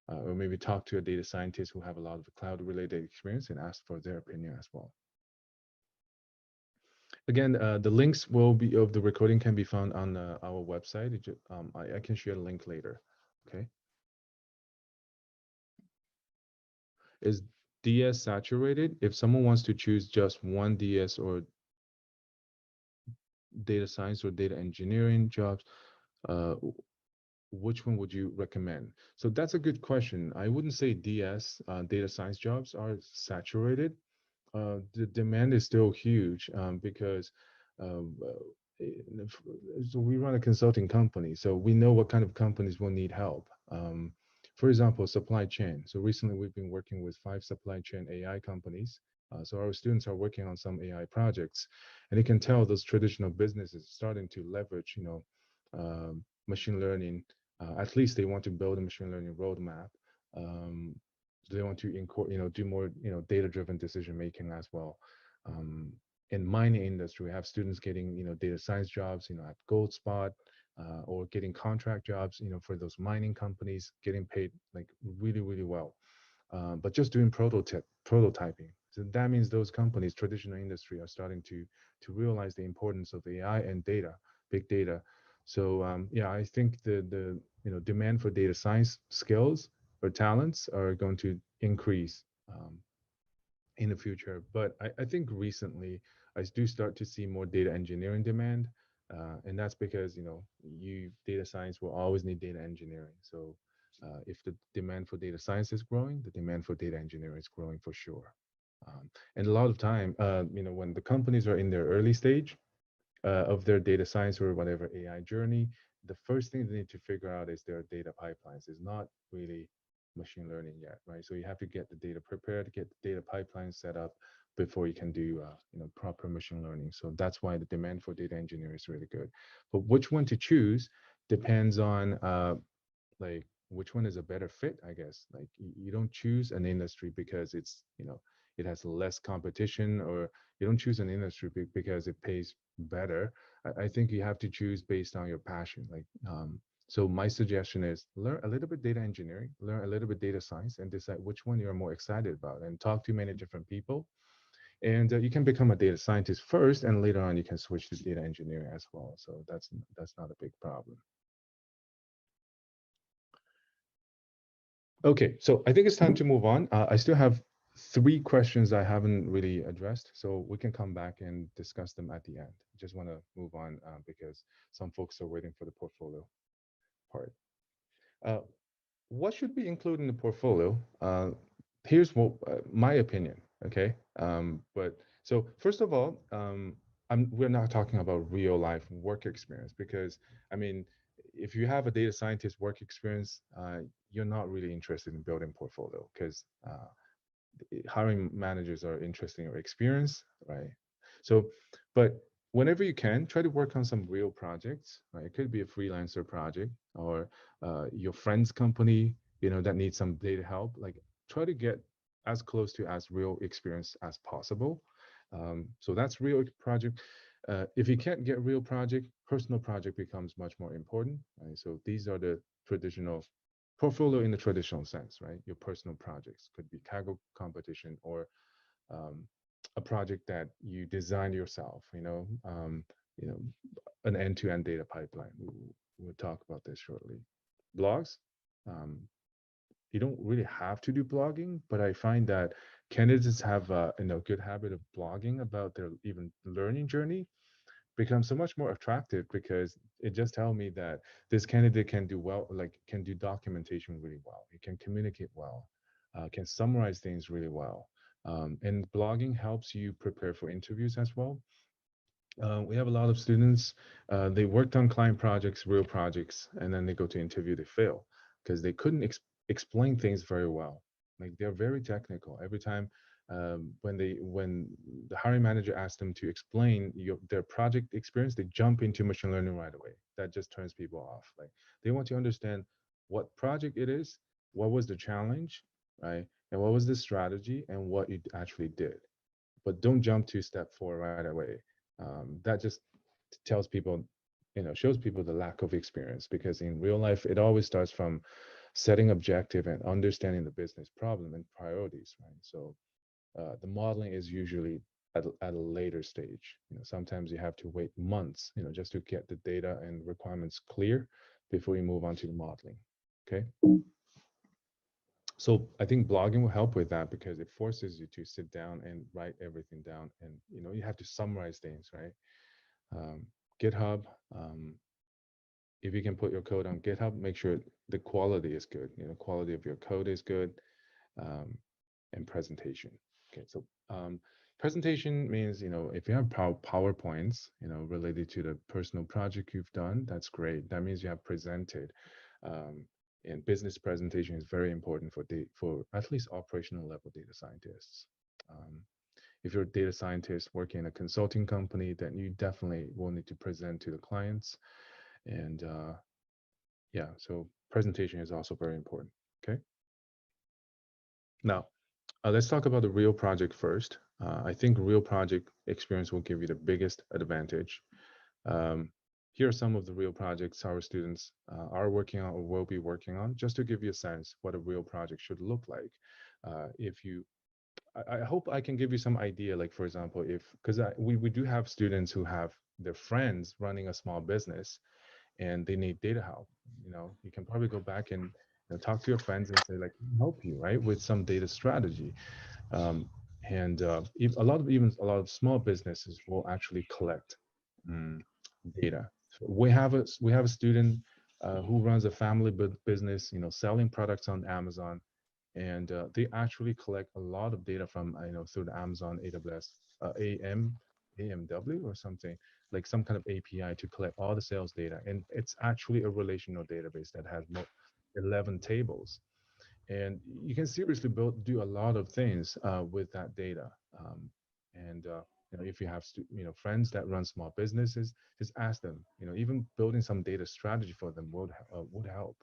or maybe talk to a data scientist who have a lot of cloud-related experience and ask for their opinion as well. Again, the links will be of the recording can be found on our website. I can share a link later. Okay. Is DS saturated? If someone wants to choose just one DS or data science or data engineering jobs, uh, which one would you recommend? So that's a good question. I wouldn't say DS, data science jobs are saturated. The demand is still huge because um, so we run a consulting company, so we know what kind of companies will need help. For example, supply chain. So recently we've been working with 5 supply chain AI companies. So our students are working on some AI projects, and you can tell those traditional businesses starting to leverage, machine learning. At least they want to build a machine learning roadmap. Um, they want to do more, data-driven decision making as well. Um, in mining industry, we have students getting, data science jobs, at Goldspot, or getting contract jobs, for those mining companies, getting paid like really, really well. But just doing prototyping. So that means those companies, traditional industry, are starting to realize the importance of AI and data, big data. So yeah, I think the demand for data science skills or talents are going to increase in the future. But I think recently I do start to see more data engineering demand, and that's because you data science will always need data engineering. So if the demand for data science is growing, the demand for data engineering is growing for sure. And a lot of time, when the companies are in their early stage, of their data science or whatever AI journey, the first thing they need to figure out is their data pipelines. Is not really machine learning yet, right? So you have to get the data prepared, get the data pipeline set up before you can do proper machine learning. So that's why the demand for data engineering is really good. But which one to choose depends on like which one is a better fit, I guess. Like you don't choose an industry because it's it has less competition, or you don't choose an industry because it pays better. I think you have to choose based on your passion. Like so my suggestion is learn a little bit data engineering, learn a little bit data science, and decide which one you're more excited about, and talk to many different people. And you can become a data scientist first, and later on you can switch to data engineering as well. So that's not a big problem. Okay, so I think it's time to move on. I still have 3 questions I haven't really addressed, so we can come back and discuss them at the end. Just want to move on because some folks are waiting for the portfolio part. Uh, what should be included in the portfolio? Here's what my opinion. Okay, but so first of all, we're not talking about real life work experience because I mean, if you have a data scientist work experience, you're not really interested in building portfolio because hiring managers are interested in your experience, right? So, but whenever you can, try to work on some real projects. Right? It could be a freelancer project or your friend's company, that needs some data help. Like, try to get as close to as real experience as possible. So that's real project. If you can't get real project, personal project becomes much more important. Right? So these are the traditional portfolio in the traditional sense, right? Your personal projects could be Kaggle competition or um, a project that you designed yourself, you know, an end-to-end data pipeline. We'll talk about this shortly. Blogs, um, you don't really have to do blogging, but I find that candidates have a good habit of blogging about their even learning journey becomes so much more attractive because it just tells me that this candidate can do well, like can do documentation really well. It can communicate well, can summarize things really well. And blogging helps you prepare for interviews as well. We have a lot of students, they worked on client projects, real projects, and then they go to interview, they fail because they couldn't explain things very well. Like they're very technical. Every time when the hiring manager asks them to explain their project experience, they jump into machine learning right away. That just turns people off. Like they want to understand what project it is, what was the challenge, right? And what was the strategy and what you actually did. But don't jump to step 4 right away. That just tells people, shows people the lack of experience because in real life, it always starts from setting objective and understanding the business problem and priorities, right? So the modeling is usually at a later stage. Sometimes you have to wait months, just to get the data and requirements clear before you move on to the modeling. Okay. So I think blogging will help with that because it forces you to sit down and write everything down, and you have to summarize things, right? GitHub, if you can put your code on GitHub, make sure the quality is good. Quality of your code is good, and presentation. Okay, so presentation means if you have PowerPoints, related to the personal project you've done, that's great. That means you have presented. And business presentation is very important for at least operational level data scientists. If you're a data scientist working in a consulting company, then you definitely will need to present to the clients. And yeah, so presentation is also very important. Okay. Now, let's talk about the real project first. I think real project experience will give you the biggest advantage. Here are some of the real projects our students are working on or will be working on, just to give you a sense what a real project should look like. I hope I can give you some idea, like for example, because we do have students who have their friends running a small business and they need data help. You can probably go back and talk to your friends and say like, help you, right, with some data strategy. And a lot of small businesses will actually collect data. So we have a student who runs a family business, selling products on Amazon, and they actually collect a lot of data from through the Amazon AWS AMW or something, like some kind of API to collect all the sales data, and it's actually a relational database that has 11 tables, and you can seriously do a lot of things with that data. And if you have friends that run small businesses, just ask them. Even building some data strategy for them would help.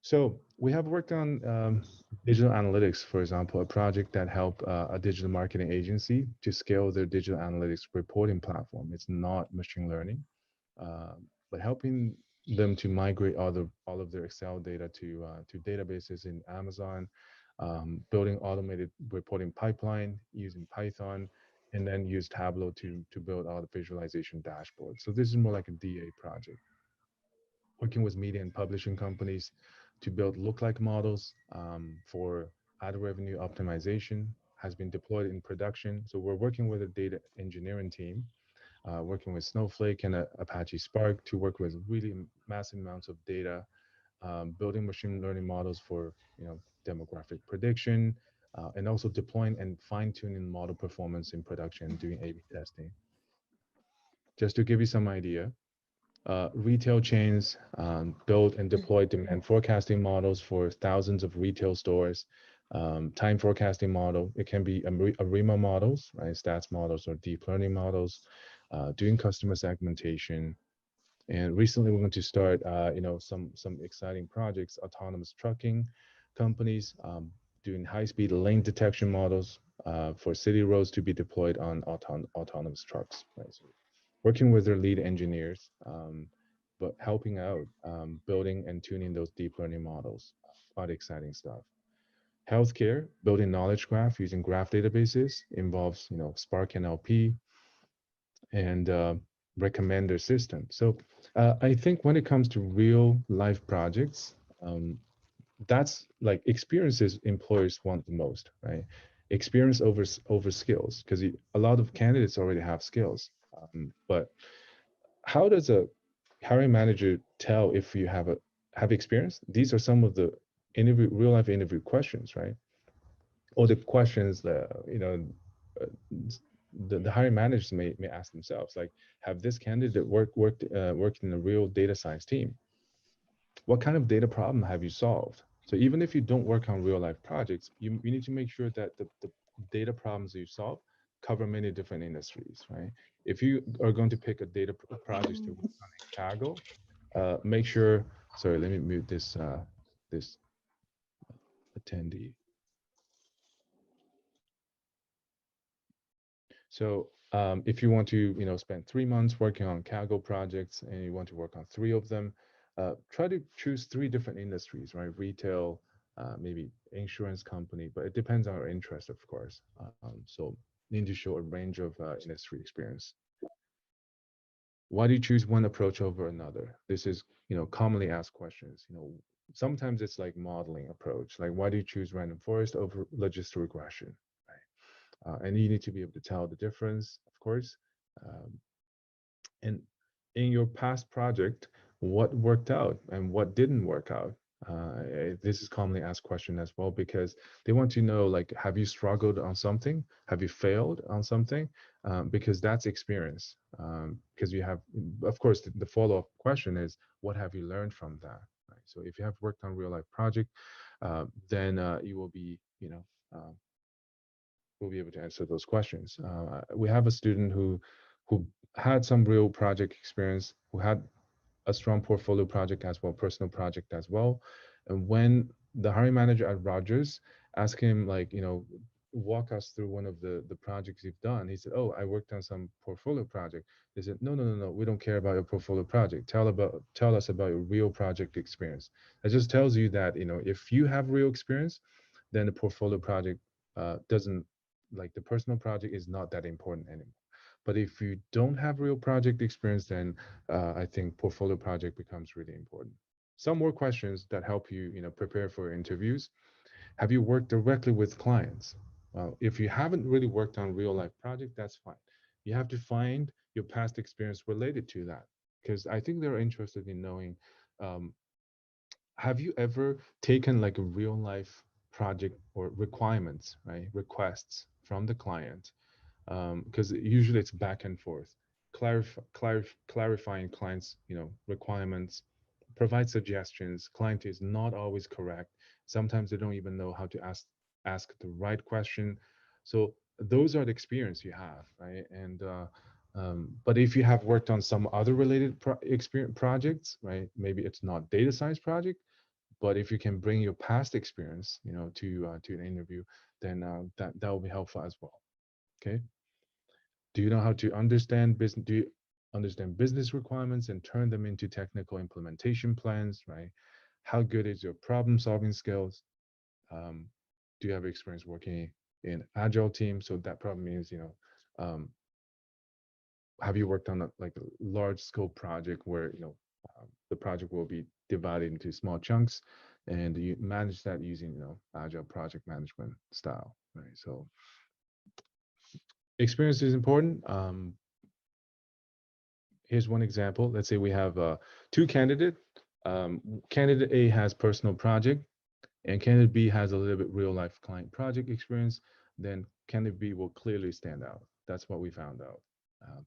So we have worked on digital analytics, for example, a project that helped a digital marketing agency to scale their digital analytics reporting platform. It's not machine learning, but helping them to migrate all of their Excel data to databases in Amazon, building automated reporting pipeline using Python, and then use Tableau to build all the visualization dashboards. So this is more like a DA project. Working with media and publishing companies to build lookalike models for ad revenue optimization has been deployed in production. So we're working with a data engineering team, working with Snowflake and Apache Spark to work with really massive amounts of data, building machine learning models for demographic prediction, and also deploying and fine-tuning model performance in production, doing A/B testing. Just to give you some idea, retail chains build and deploy demand forecasting models for thousands of retail stores. Time forecasting model, it can be ARIMA models, right? Stats models or deep learning models, doing customer segmentation. And recently we're going to start, some exciting projects, autonomous trucking companies, doing high-speed lane detection models for city roads to be deployed on autonomous trucks, right? So working with their lead engineers, but helping out building and tuning those deep learning models. Quite exciting stuff. Healthcare, building knowledge graph using graph databases involves, Spark NLP and recommender system. So I think when it comes to real life projects, that's like experiences employers want the most, right? Experience over skills, because a lot of candidates already have skills. But how does a hiring manager tell if you have experience? These are some of the real life interview questions, right? Or the questions that uh, the hiring managers may ask themselves, like, have this candidate worked in a real data science team? What kind of data problem have you solved? So even if you don't work on real life projects, you need to make sure that the data problems you solve cover many different industries, right? If you are going to pick a project to work on in Kaggle, make sure, sorry, let me mute this attendee. So if you want to, spend 3 months working on Kaggle projects and you want to work on 3 of them, try to choose 3 different industries, right? Retail, maybe insurance company, but it depends on our interest, of course. So you need to show a range of industry experience. Why do you choose one approach over another? This is, commonly asked questions. Sometimes it's like modeling approach, like why do you choose random forest over logistic regression? And you need to be able to tell the difference, of course. Um, and in your past project, what worked out and what didn't work out? This is commonly asked question as well, because they want to know, like, have you struggled on something? Have you failed on something? Because that's experience. Because you have, of course, the follow-up question is, what have you learned from that? Right? So if you have worked on real life project, then you will be, will be able to answer those questions. We have a student who had some real project experience, who had a strong portfolio project as well, personal project as well. And when the hiring manager at Rogers asked him, like, walk us through one of the projects you've done, he said, oh, I worked on some portfolio project. They said, no, no, no, no, we don't care about your portfolio project. Tell us about your real project experience. That just tells you that, if you have real experience, then the portfolio project doesn't, like, the personal project is not that important anymore. But if you don't have real project experience, then I think portfolio project becomes really important. Some more questions that help you, prepare for interviews. Have you worked directly with clients? Well, if you haven't really worked on real life project, that's fine. You have to find your past experience related to that, because I think they're interested in knowing, um, have you ever taken like a real life project or requirements, right? Requests from the client, because usually it's back and forth, clarifying clients, requirements, provide suggestions. Client is not always correct. Sometimes they don't even know how to ask the right question. So those are the experience you have, right? And but if you have worked on some other related experience projects, right? Maybe it's not data science project, but if you can bring your past experience, to an interview, then that will be helpful as well. Okay. Do you know how to understand business? Do you understand business requirements and turn them into technical implementation plans, right? How good is your problem solving skills? Um, do you have experience working in agile teams? So that probably means, um, have you worked on like a large scope project where, the project will be divided into small chunks and you manage that using, agile project management style, right? So experience is important. Here's one example. Let's say we have 2 candidates. Candidate A has personal project and candidate B has a little bit real life client project experience. Then candidate B will clearly stand out. That's what we found out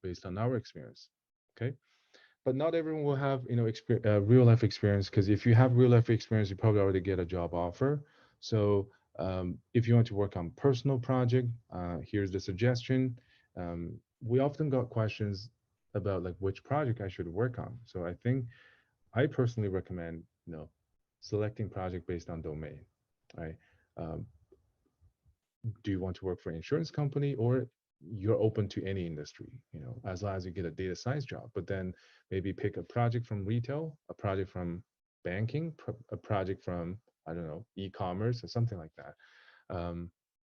based on our experience. Okay. But not everyone will have, real life experience, because if you have real life experience, you probably already get a job offer. So if you want to work on personal project, here's the suggestion. We often got questions about like which project I should work on. So I think I personally recommend, selecting project based on domain, right? Um, do you want to work for an insurance company, or you're open to any industry, as long as you get a data science job? But then maybe pick a project from retail, a project from banking, a project from, I don't know, e-commerce or something like that.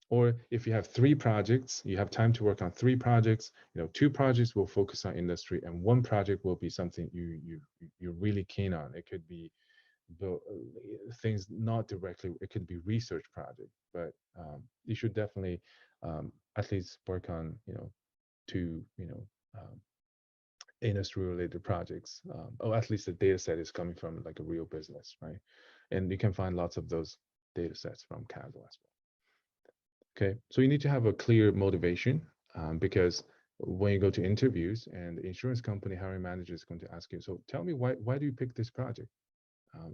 Or if you have 3 projects, you have time to work on 3 projects, 2 projects will focus on industry and 1 project will be something you're really keen on. It could be build things not directly. It could be research project, but you should definitely at least work on two industry related projects, or at least the data set is coming from like a real business, right? And you can find lots of those data sets from Kaggle as well. Okay, so you need to have a clear motivation, because when you go to interviews and the insurance company hiring manager is going to ask you, so tell me why do you pick this project?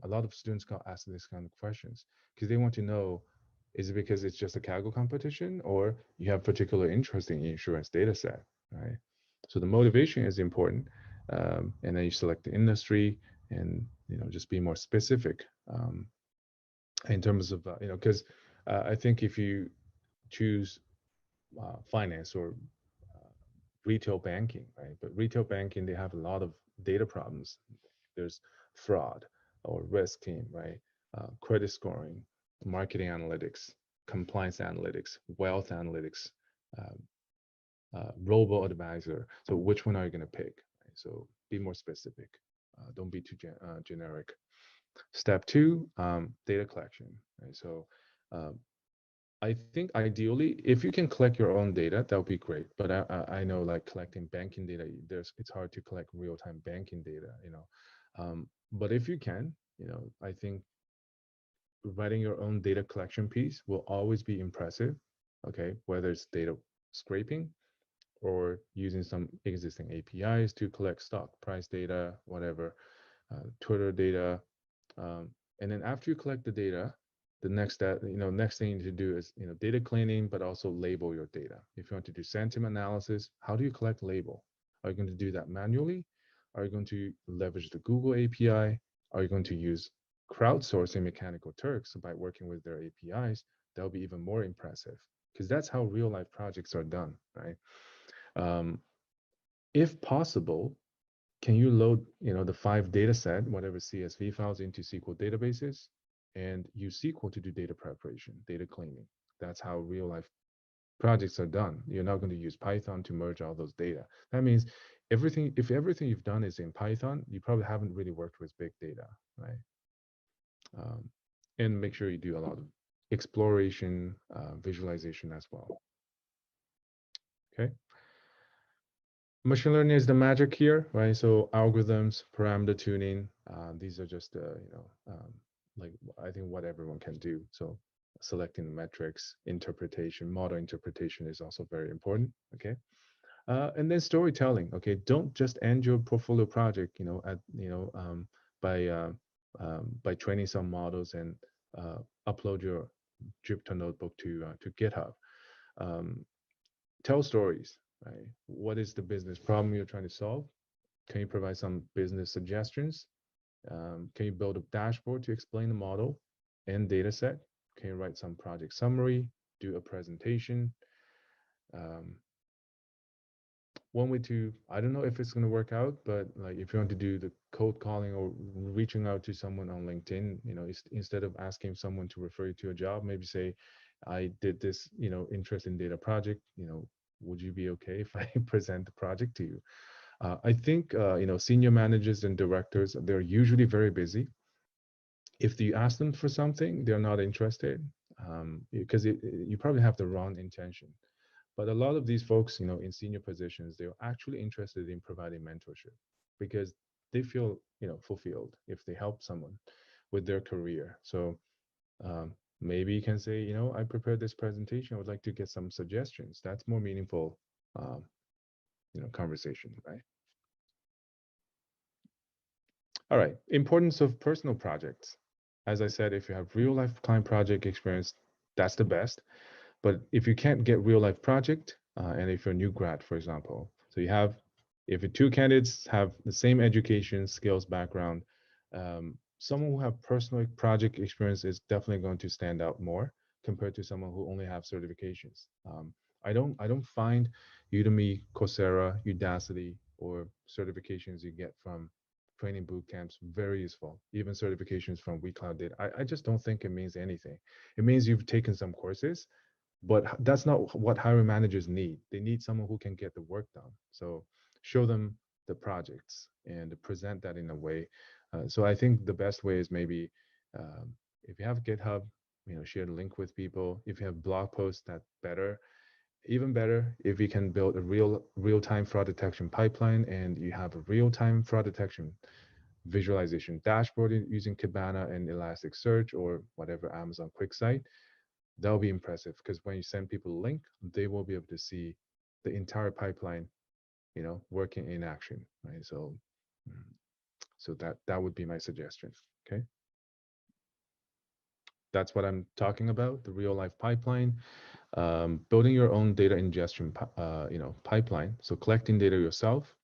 A lot of students got asked this kind of questions because they want to know, is it because it's just a Kaggle competition, or you have particular interest in insurance data set, right? So the motivation is important, and then you select the industry and just be more specific, in terms of because I think if you choose finance or retail banking, right? But retail banking, they have a lot of data problems. There's fraud or risk team, right? Credit scoring, marketing analytics, compliance analytics, wealth analytics, robo advisor. So which one are you going to pick? Right? So be more specific. Don't be too generic. Step two, data collection. Right? So I think ideally, if you can collect your own data, that would be great. But I know like collecting banking data, it's hard to collect real-time banking data, but if you can, I think writing your own data collection piece will always be impressive. Okay, whether it's data scraping or using some existing APIs to collect stock price data, whatever, Twitter data, and then after you collect the data, the next thing you need to do is data cleaning, but also label your data. If you want to do sentiment analysis, how do you collect label? Are you going to do that manually? Are you going to leverage the Google API? Are you going to use crowdsourcing Mechanical Turks by working with their APIs? That'll be even more impressive because that's how real life projects are done, right? If possible, can you load the 5 data set, whatever CSV files, into SQL databases and use SQL to do data preparation, data cleaning? That's how real life projects are done. You're not going to use Python to merge all those data. That means if everything you've done is in Python, you probably haven't really worked with big data, right? And make sure you do a lot of exploration, visualization as well. Okay. Machine learning is the magic here, right? So algorithms, parameter tuning, these are just, like I think what everyone can do. So selecting the metrics, interpretation, model interpretation is also very important, okay? And then storytelling, okay? Don't just end your portfolio project, by training some models and upload your Jupyter notebook to GitHub. Tell stories, right? What is the business problem you're trying to solve? Can you provide some business suggestions? Can you build a dashboard to explain the model and data set? Can you write some project summary, do a presentation? One way to, I don't know if it's going to work out, but like if you want to do the cold calling or reaching out to someone on LinkedIn, instead of asking someone to refer you to a job, maybe say, I did this, interesting data project, would you be okay if I present the project to you? I think, senior managers and directors, they're usually very busy. If you ask them for something, they're not interested, because you probably have the wrong intention. But a lot of these folks, in senior positions, they're actually interested in providing mentorship because they feel, fulfilled if they help someone with their career. So maybe you can say, I prepared this presentation. I would like to get some suggestions. That's more meaningful, conversation, right? All right, importance of personal projects. As I said, if you have real life client project experience, that's the best. But if you can't get real life project, and if you're a new grad, for example, so if the two candidates have the same education, skills, background, someone who have personal project experience is definitely going to stand out more compared to someone who only have certifications. I don't find Udemy, Coursera, Udacity, or certifications you get from training boot camps very useful. Even certifications from WeCloudData. I just don't think it means anything. It means you've taken some courses, but that's not what hiring managers need. They need someone who can get the work done. So show them the projects and present that in a way. So I think the best way is maybe if you have GitHub, share the link with people. If you have blog posts, that's better. Even better if you can build a real-time fraud detection pipeline and you have a real-time fraud detection visualization dashboard using Kibana and Elasticsearch or whatever Amazon QuickSight. That'll be impressive because when you send people a link, they will be able to see the entire pipeline, working in action, right? So that would be my suggestion. Okay, that's what I'm talking about, the real life pipeline. Building your own data ingestion, pipeline. So collecting data yourself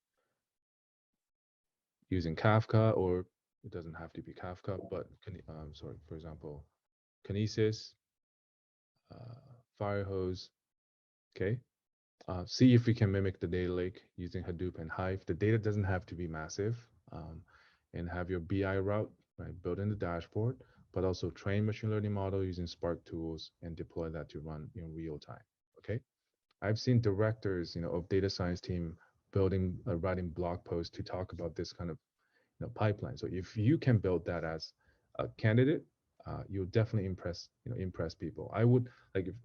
using Kafka, or it doesn't have to be Kafka, but for example, Kinesis, Firehose. Okay. See if we can mimic the data lake using Hadoop and Hive. The data doesn't have to be massive, and have your BI route, right? Build in the dashboard, but also train machine learning model using Spark tools and deploy that to run in real time. Okay. I've seen directors, of data science team writing blog posts to talk about this kind of, pipeline. So if you can build that as a candidate, you'll definitely impress people. I would like if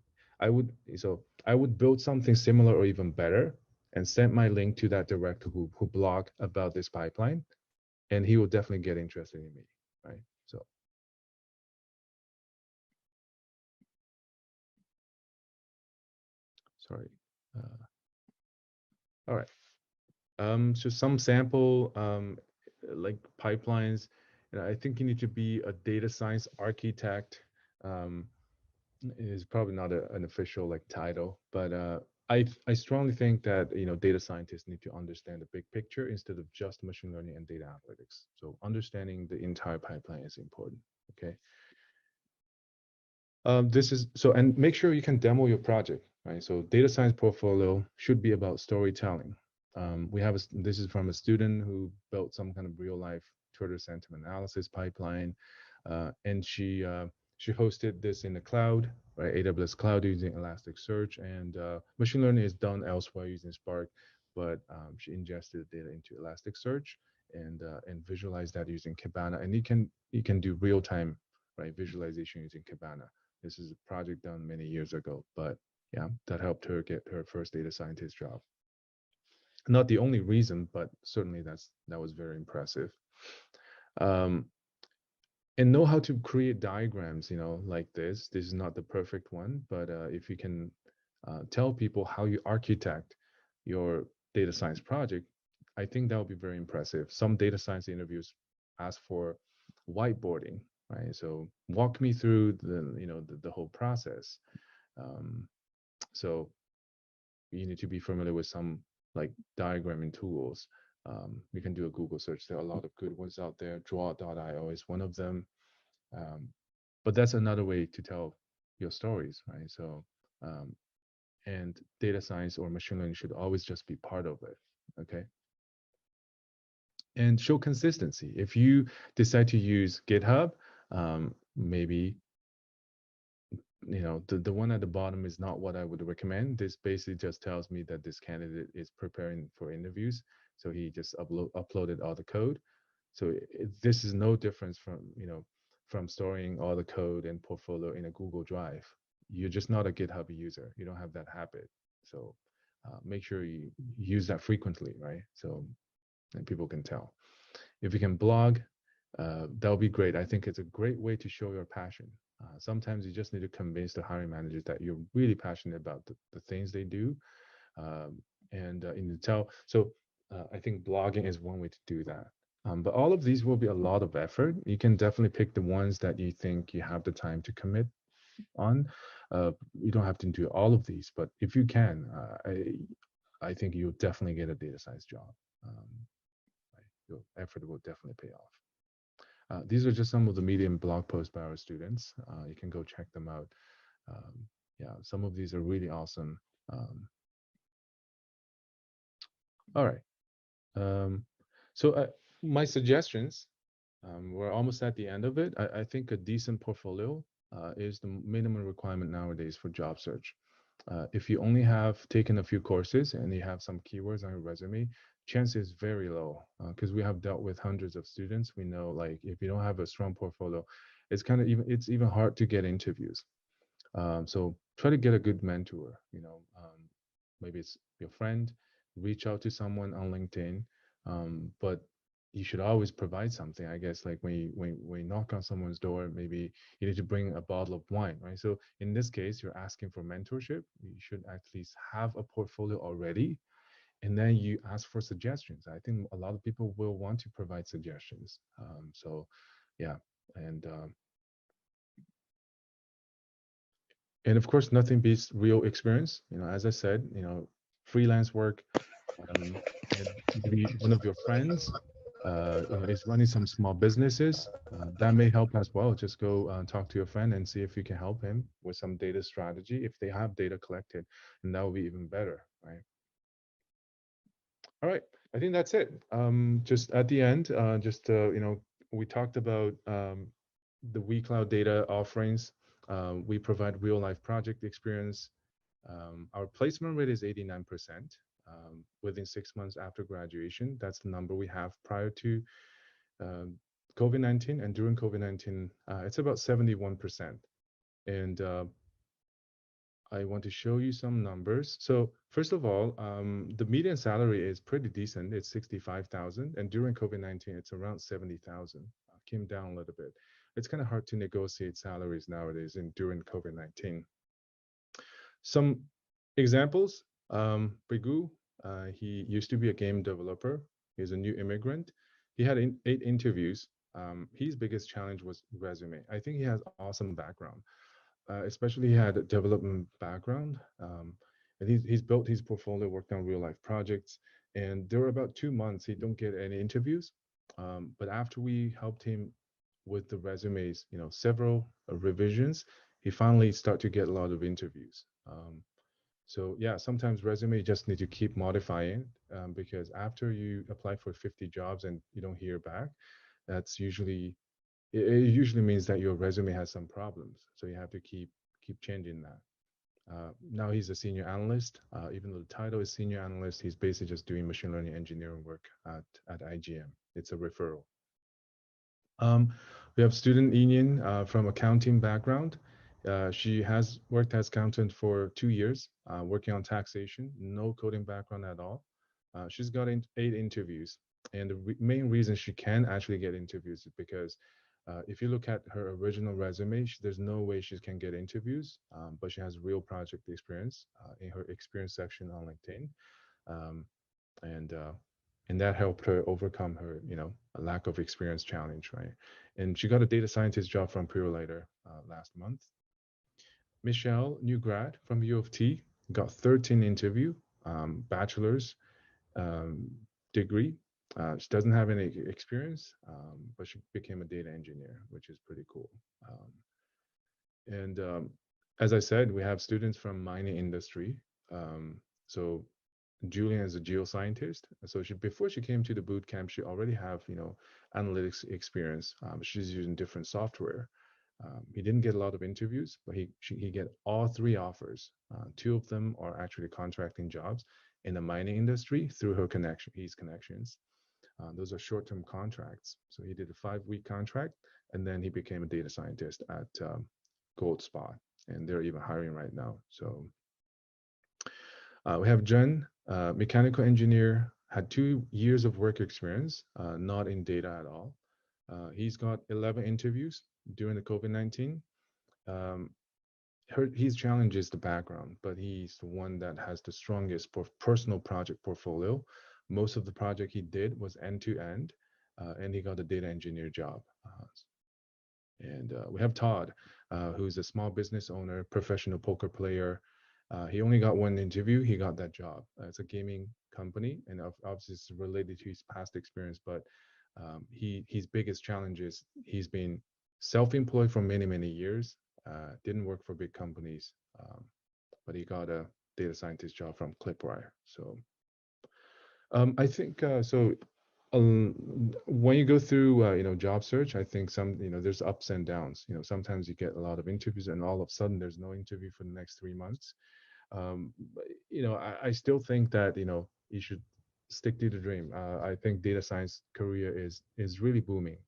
I would build something similar or even better and send my link to that director who blog about this pipeline, and he will definitely get interested in me, right? So sorry. All right. So some sample like pipelines. I think you need to be a data science architect. Um, is probably not an official like title, but I strongly think that data scientists need to understand the big picture instead of just machine learning and data analytics. So understanding the entire pipeline is important. Okay. This is so, and make sure you can demo your project, right? So data science portfolio should be about storytelling. This is from a student who built some kind of real life Twitter sentiment analysis pipeline, and she hosted this in the cloud, right? AWS cloud using Elasticsearch, and machine learning is done elsewhere using Spark, but she ingested data into Elasticsearch and visualized that using Kibana, and you can do real time, right, visualization using Kibana. This is a project done many years ago, but yeah, that helped her get her first data scientist job. Not the only reason, but certainly that was very impressive. Um, and know how to create diagrams, like this. This is not the perfect one, but if you can tell people how you architect your data science project, I think that would be very impressive. Some data science interviews ask for whiteboarding, right? So walk me through the whole process. Um, so you need to be familiar with some like diagramming tools. You can do a Google search. There are a lot of good ones out there. Draw.io is one of them. But that's another way to tell your stories, right? So, and data science or machine learning should always just be part of it, okay? And show consistency. If you decide to use GitHub, maybe the one at the bottom is not what I would recommend. This basically just tells me that this candidate is preparing for interviews. So he just uploaded all the code. So this is no difference from storing all the code and portfolio in a Google Drive. You're just not a GitHub user. You don't have that habit. So make sure you use that frequently, right? So and people can tell. If you can blog, that would be great. I think it's a great way to show your passion. Sometimes you just need to convince the hiring managers that you're really passionate about the things they do, and in the tell. So I think blogging is one way to do that. But all of these will be a lot of effort. You can definitely pick the ones that you think you have the time to commit on. You don't have to do all of these, but if you can, I think you'll definitely get a data science job. Right? Your effort will definitely pay off. These are just some of the Medium blog posts by our students. You can go check them out. Yeah, some of these are really awesome. All right. So my suggestions, we're almost at the end of it. I think a decent portfolio is the minimum requirement nowadays for job search. If you only have taken a few courses and you have some keywords on your resume, chance is very low, because we have dealt with hundreds of students. We know, like, if you don't have a strong portfolio, it's even hard to get interviews. So try to get a good mentor. Maybe it's your friend. Reach out to someone on LinkedIn, but you should always provide something. I guess, like, when you knock on someone's door, maybe you need to bring a bottle of wine, right? So in this case, you're asking for mentorship. You should at least have a portfolio already, and then you ask for suggestions. I think a lot of people will want to provide suggestions. So yeah, and and of course, nothing beats real experience. As I said, freelance work, um, and maybe one of your friends, is running some small businesses. That may help as well. Just go talk to your friend and see if you can help him with some data strategy if they have data collected, and that will be even better, right? All right, I think that's it. Just at the end, we talked about the WeCloudData offerings. We provide real life project experience. Our placement rate is 89% within 6 months after graduation. That's the number we have prior to um, COVID-19, and during COVID-19, it's about 71%. And I want to show you some numbers. So first of all, the median salary is pretty decent. It's 65,000, and during COVID-19, it's around 70,000. Came down a little bit. It's kind of hard to negotiate salaries nowadays and during COVID-19. Some examples, Brigu, he used to be a game developer. He's a new immigrant. He had 8 interviews. His biggest challenge was resume. I think he has awesome background, especially he had a development background. And he's built his portfolio, worked on real life projects. And there were about 2 months he don't get any interviews. But after we helped him with the resumes, several revisions, he finally start to get a lot of interviews. So yeah, sometimes resume just need to keep modifying, because after you apply for 50 jobs and you don't hear back, that's usually it usually means that your resume has some problems. So you have to keep changing that. Now he's a senior analyst. Even though the title is senior analyst, he's basically just doing machine learning engineering work at IGM. It's a referral. We have student Yin from accounting background. She has worked as accountant for 2 years, working on taxation, no coding background at all. She's got 8 interviews. And the main reason she can actually get interviews is because if you look at her original resume, there's no way she can get interviews, but she has real project experience in her experience section on LinkedIn. Um, and uh, and that helped her overcome her, a lack of experience challenge, right? And she got a data scientist job from Purelator last month. Michelle, new grad from U of T, got 13 interview, bachelor's um, degree. She doesn't have any experience, but she became a data engineer, which is pretty cool. And as I said, we have students from mining industry. So Julian is a geoscientist. So before she came to the boot camp, she already have analytics experience. She's using different software. He didn't get a lot of interviews, but he get all 3 offers. 2 of them are actually contracting jobs in the mining industry through his connections. Those are short-term contracts. So he did a 5-week contract, and then he became a data scientist at Goldspot, and they're even hiring right now. So we have Jen, mechanical engineer, had 2 years of work experience, not in data at all. He's got 11 interviews during the COVID-19. His challenge is the background, but he's the one that has the strongest personal project portfolio. Most of the project he did was end-to-end, and he got a data engineer job. And we have Todd, who's a small business owner, professional poker player. He only got 1 interview. He got that job. It's a gaming company, and obviously it's related to his past experience. But his biggest challenge is he's been self-employed for many years. Didn't work for big companies, but he got a data scientist job from Clipwire. So I think so. When you go through job search, I think there's ups and downs. Sometimes you get a lot of interviews and all of a sudden there's no interview for the next 3 months. You know, I still think that, you know, you should stick to the dream. I think data science career is really booming.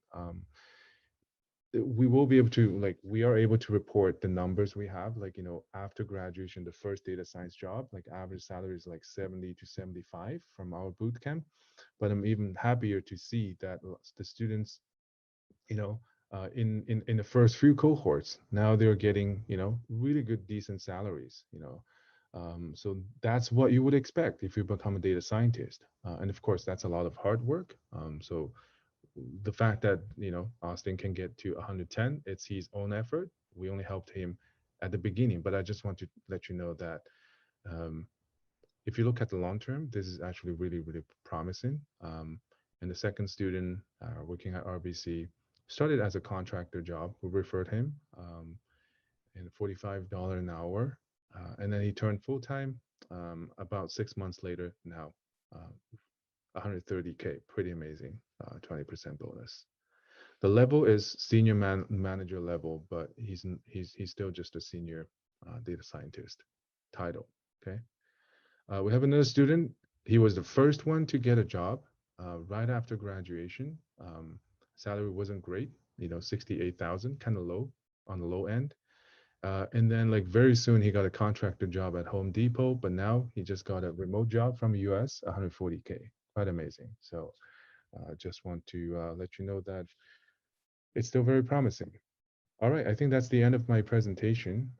We will be able to, like, we are able to report the numbers we have, like, you know, after graduation, the first data science job, like average salary is like 70 to 75 from our boot camp. But I'm even happier to see that the students, you know, in the first few cohorts, now they're getting, you know, really good, decent salaries, you know. So that's what you would expect if you become a data scientist. And of course, that's a lot of hard work. So the fact that, you know, Austin can get to 110, it's his own effort. We only helped him at the beginning, but I just want to let you know that um, if you look at the long term, this is actually really, really promising. And the second student working at RBC started as a contractor job. We referred him in $45 an hour, and then he turned full time about 6 months later. Now, 130K, pretty amazing. 20% bonus. The level is senior manager level, but he's still just a senior data scientist title. Okay. We have another student. He was the first one to get a job right after graduation. Salary wasn't great, you know, 68,000, kind of low on the low end. And then like very soon he got a contractor job at Home Depot, but now he just got a remote job from the US, 140K. Quite amazing. So just want to let you know that it's still very promising. All right, I think that's the end of my presentation.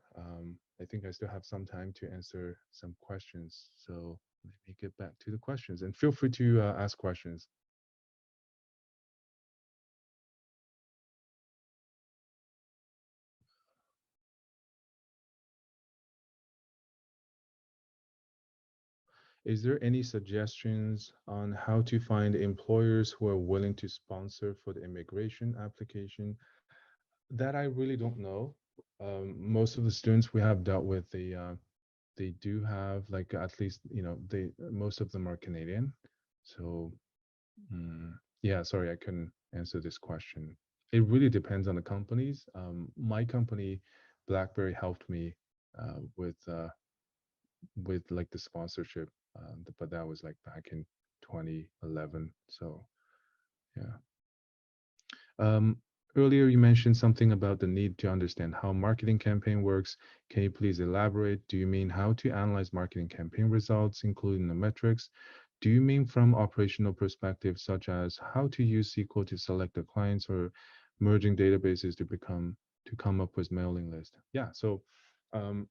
I think I still have some time to answer some questions. So let me get back to the questions, and feel free to ask questions. Is there any suggestions on how to find employers who are willing to sponsor for the immigration application? That I really don't know. Most of the students we have dealt with, they do have like at least, you know, they most of them are Canadian. So yeah, sorry, I couldn't answer this question. It really depends on the companies. My company, BlackBerry, helped me with like the sponsorship, but that was like back in 2011. So yeah. Um, Earlier you mentioned something about the need to understand how marketing campaign works. Can you please elaborate? Do you mean how to analyze marketing campaign results, including the metrics? Do you mean from operational perspective, such as how to use SQL to select the clients or merging databases to come up with mailing list? Yeah, so um,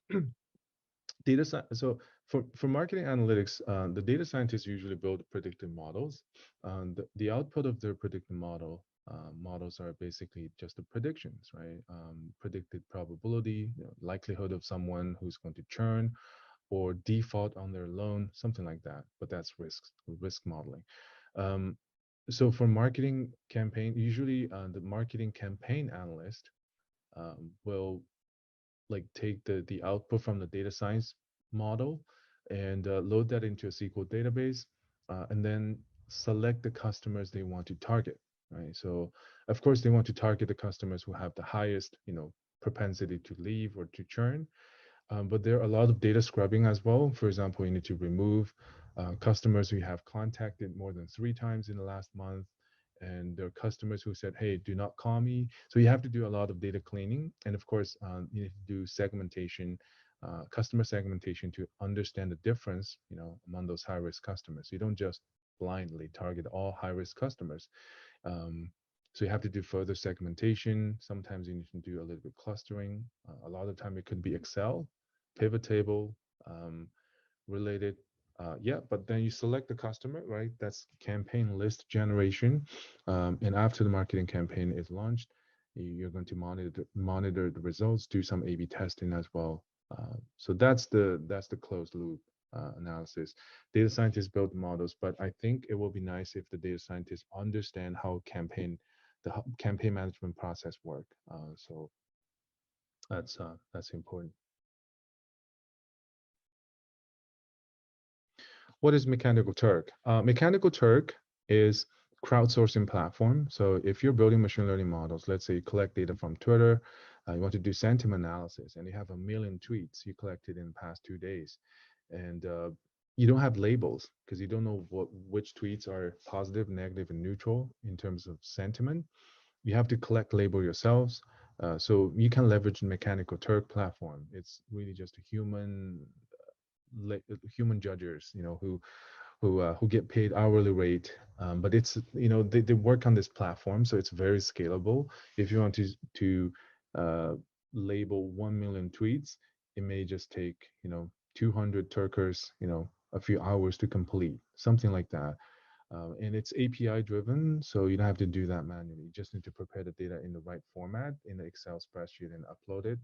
so for marketing analytics, the data scientists usually build predictive models. The output of their predictive models are basically just the predictions, right? Predicted probability, you know, likelihood of someone who's going to churn or default on their loan, something like that. But that's risk modeling. Um, so for marketing campaign, usually the marketing campaign analyst will like take the output from the data science model and load that into a SQL database, and then select the customers they want to target, right? So of course they want to target the customers who have the highest, you know, propensity to leave or to churn. But there are a lot of data scrubbing as well. For example, you need to remove customers who have contacted more than 3 times in the last month. And there are customers who said, hey, do not call me. So you have to do a lot of data cleaning. And of course, you need to do segmentation, customer segmentation to understand the difference, you know, among those high-risk customers. You don't just blindly target all high-risk customers. Um, so you have to do further segmentation. Sometimes you need to do a little bit clustering. A lot of the time it could be Excel, pivot table related. Yeah, but then you select the customer, right? That's campaign list generation. And after the marketing campaign is launched, you're going to monitor the results, do some A/B testing as well. So that's the closed loop analysis. Data scientists build models, but I think it will be nice if the data scientists understand how the campaign management process work. So that's important. What is Mechanical Turk? Mechanical Turk is crowdsourcing platform. So if you're building machine learning models, let's say you collect data from Twitter, You want to do sentiment analysis, and you have a million tweets you collected in the past 2 days, and you don't have labels because you don't know which tweets are positive, negative, and neutral in terms of sentiment. You have to collect label yourselves. So you can leverage Mechanical Turk platform. It's really just a human judges, who get paid hourly rate. But it's they work on this platform, so it's very scalable. If you want to uh, label 1 million tweets, it may just take 200 Turkers a few hours to complete, something like that. And it's API driven, so you don't have to do that manually. You just need to prepare the data in the right format in the Excel spreadsheet and upload it,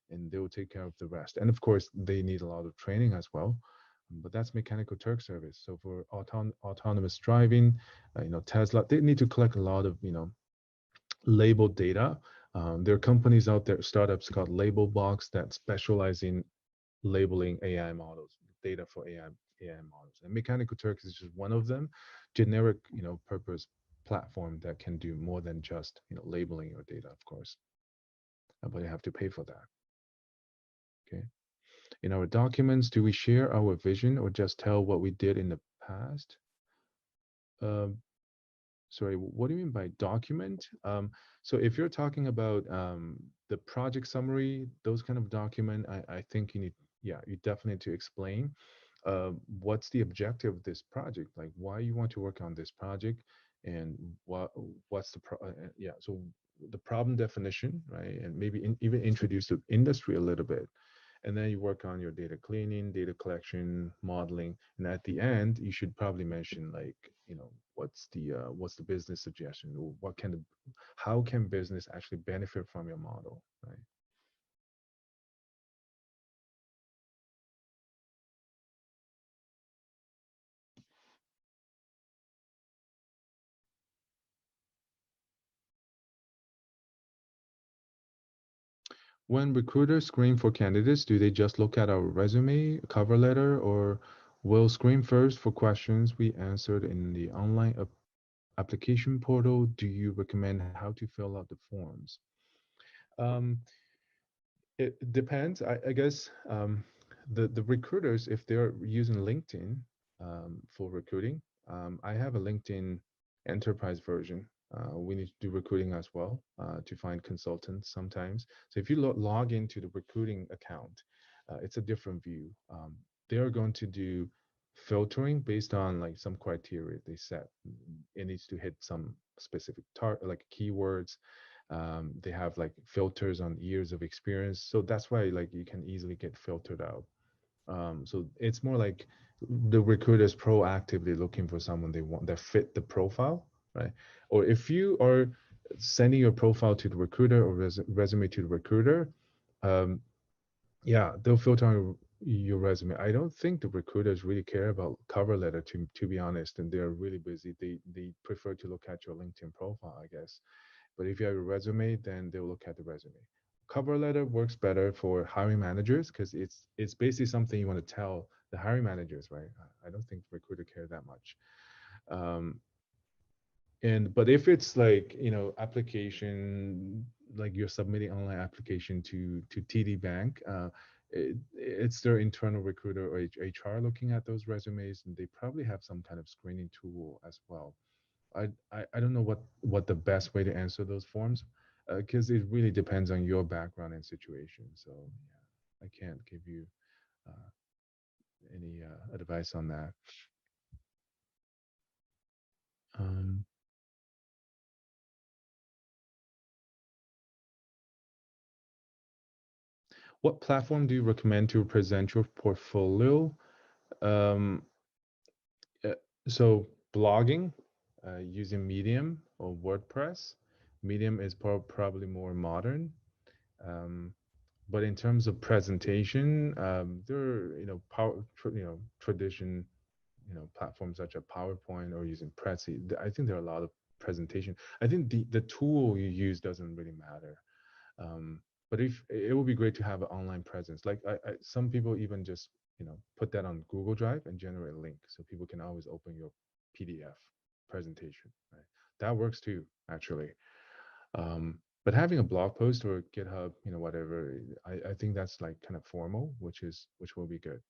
and they will take care of the rest. And of course, they need a lot of training as well. But that's Mechanical Turk service. So for autonomous driving, Tesla, they need to collect a lot of labeled data. There are companies out there, startups called Labelbox, that specialize in labeling AI models, data for AI models. And Mechanical Turk is just one of them, generic, purpose platform that can do more than just, labeling your data, of course. But you have to pay for that. Okay. In our documents, do we share our vision or just tell what we did in the past? Um, Sorry, what do you mean by document? So if you're talking about the project summary, those kind of document, I think you need, yeah, you definitely need to explain what's the objective of this project, like why you want to work on this project, and what's the yeah. So the problem definition, right, and maybe even introduce the industry a little bit, and then you work on your data cleaning, data collection, modeling, and at the end you should probably mention, like, what's the business suggestion, or how can business actually benefit from your model, right? When recruiters screen for candidates, do they just look at our resume, cover letter, or will screen first for questions we answered in the online application portal? Do you recommend how to fill out the forms? Um, it depends. I guess the recruiters, if they're using LinkedIn for recruiting, I have a LinkedIn enterprise version. We need to do recruiting as well to find consultants sometimes. So if you log into the recruiting account, it's a different view. They're going to do filtering based on like some criteria they set. It needs to hit some specific like keywords. They have like filters on years of experience, so that's why like you can easily get filtered out. So it's more like the recruiters proactively looking for someone they want that fit the profile, right? Or if you are sending your profile to the recruiter or resume to the recruiter, um, yeah, they'll filter on your resume. I don't think the recruiters really care about cover letter, to be honest, and they're really busy. They prefer to look at your LinkedIn profile, I guess. But if you have a resume, then they'll look at the resume. Cover letter works better for hiring managers because it's basically something you want to tell the hiring managers, right? I don't think recruiter care that much. Um, and but if it's like application, like you're submitting online application to TD Bank, it's their internal recruiter or HR looking at those resumes, and they probably have some kind of screening tool as well. I don't know what the best way to answer those forms, because it really depends on your background and situation. So yeah, I can't give you uh, any advice on that. Um, what platform do you recommend to present your portfolio? Um, uh, so blogging, using Medium or WordPress. Medium is probably more modern. Um, but in terms of presentation, there are tradition platforms such as PowerPoint or using Prezi. I think there are a lot of presentation. I think the tool you use doesn't really matter. But if it would be great to have an online presence, like some people even just put that on Google Drive and generate a link so people can always open your PDF presentation. Right, that works too actually. But having a blog post or GitHub, whatever, I think that's like kind of formal, which will be good.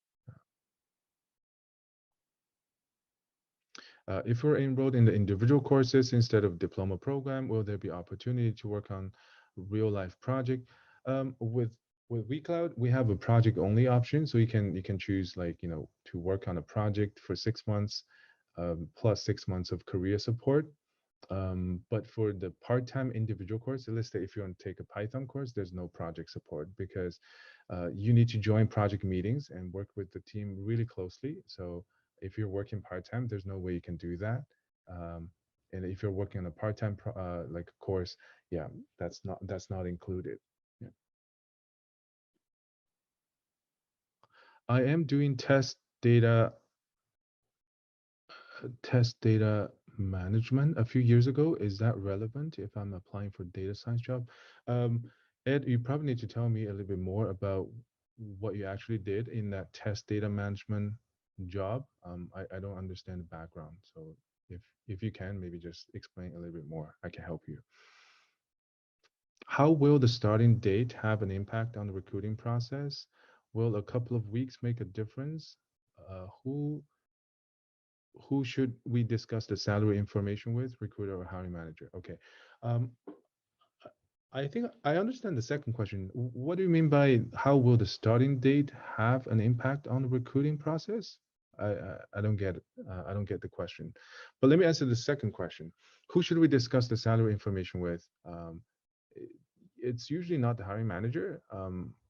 If we're enrolled in the individual courses instead of diploma program, will there be opportunity to work on real life project? With WeCloud, we have a project only option, so you can choose like to work on a project for 6 months, plus 6 months of career support. But for the part-time individual course, let's say if you want to take a Python course, there's no project support because you need to join project meetings and work with the team really closely. So if you're working part-time, there's no way you can do that. Um, and if you're working on a part-time like course, yeah, that's not included. Yeah. I am doing test data management a few years ago. Is that relevant if I'm applying for data science job? Um, Ed, you probably need to tell me a little bit more about what you actually did in that test data management job. I don't understand the background. So if you can, maybe just explain a little bit more. I can help you. How will the starting date have an impact on the recruiting process? Will a couple of weeks make a difference? Who should we discuss the salary information with, recruiter or hiring manager? Okay. Um, I think I understand the second question. What do you mean by how will the starting date have an impact on the recruiting process? I don't get it. I don't get the question. But let me answer the second question. Who should we discuss the salary information with? It's usually not the hiring manager.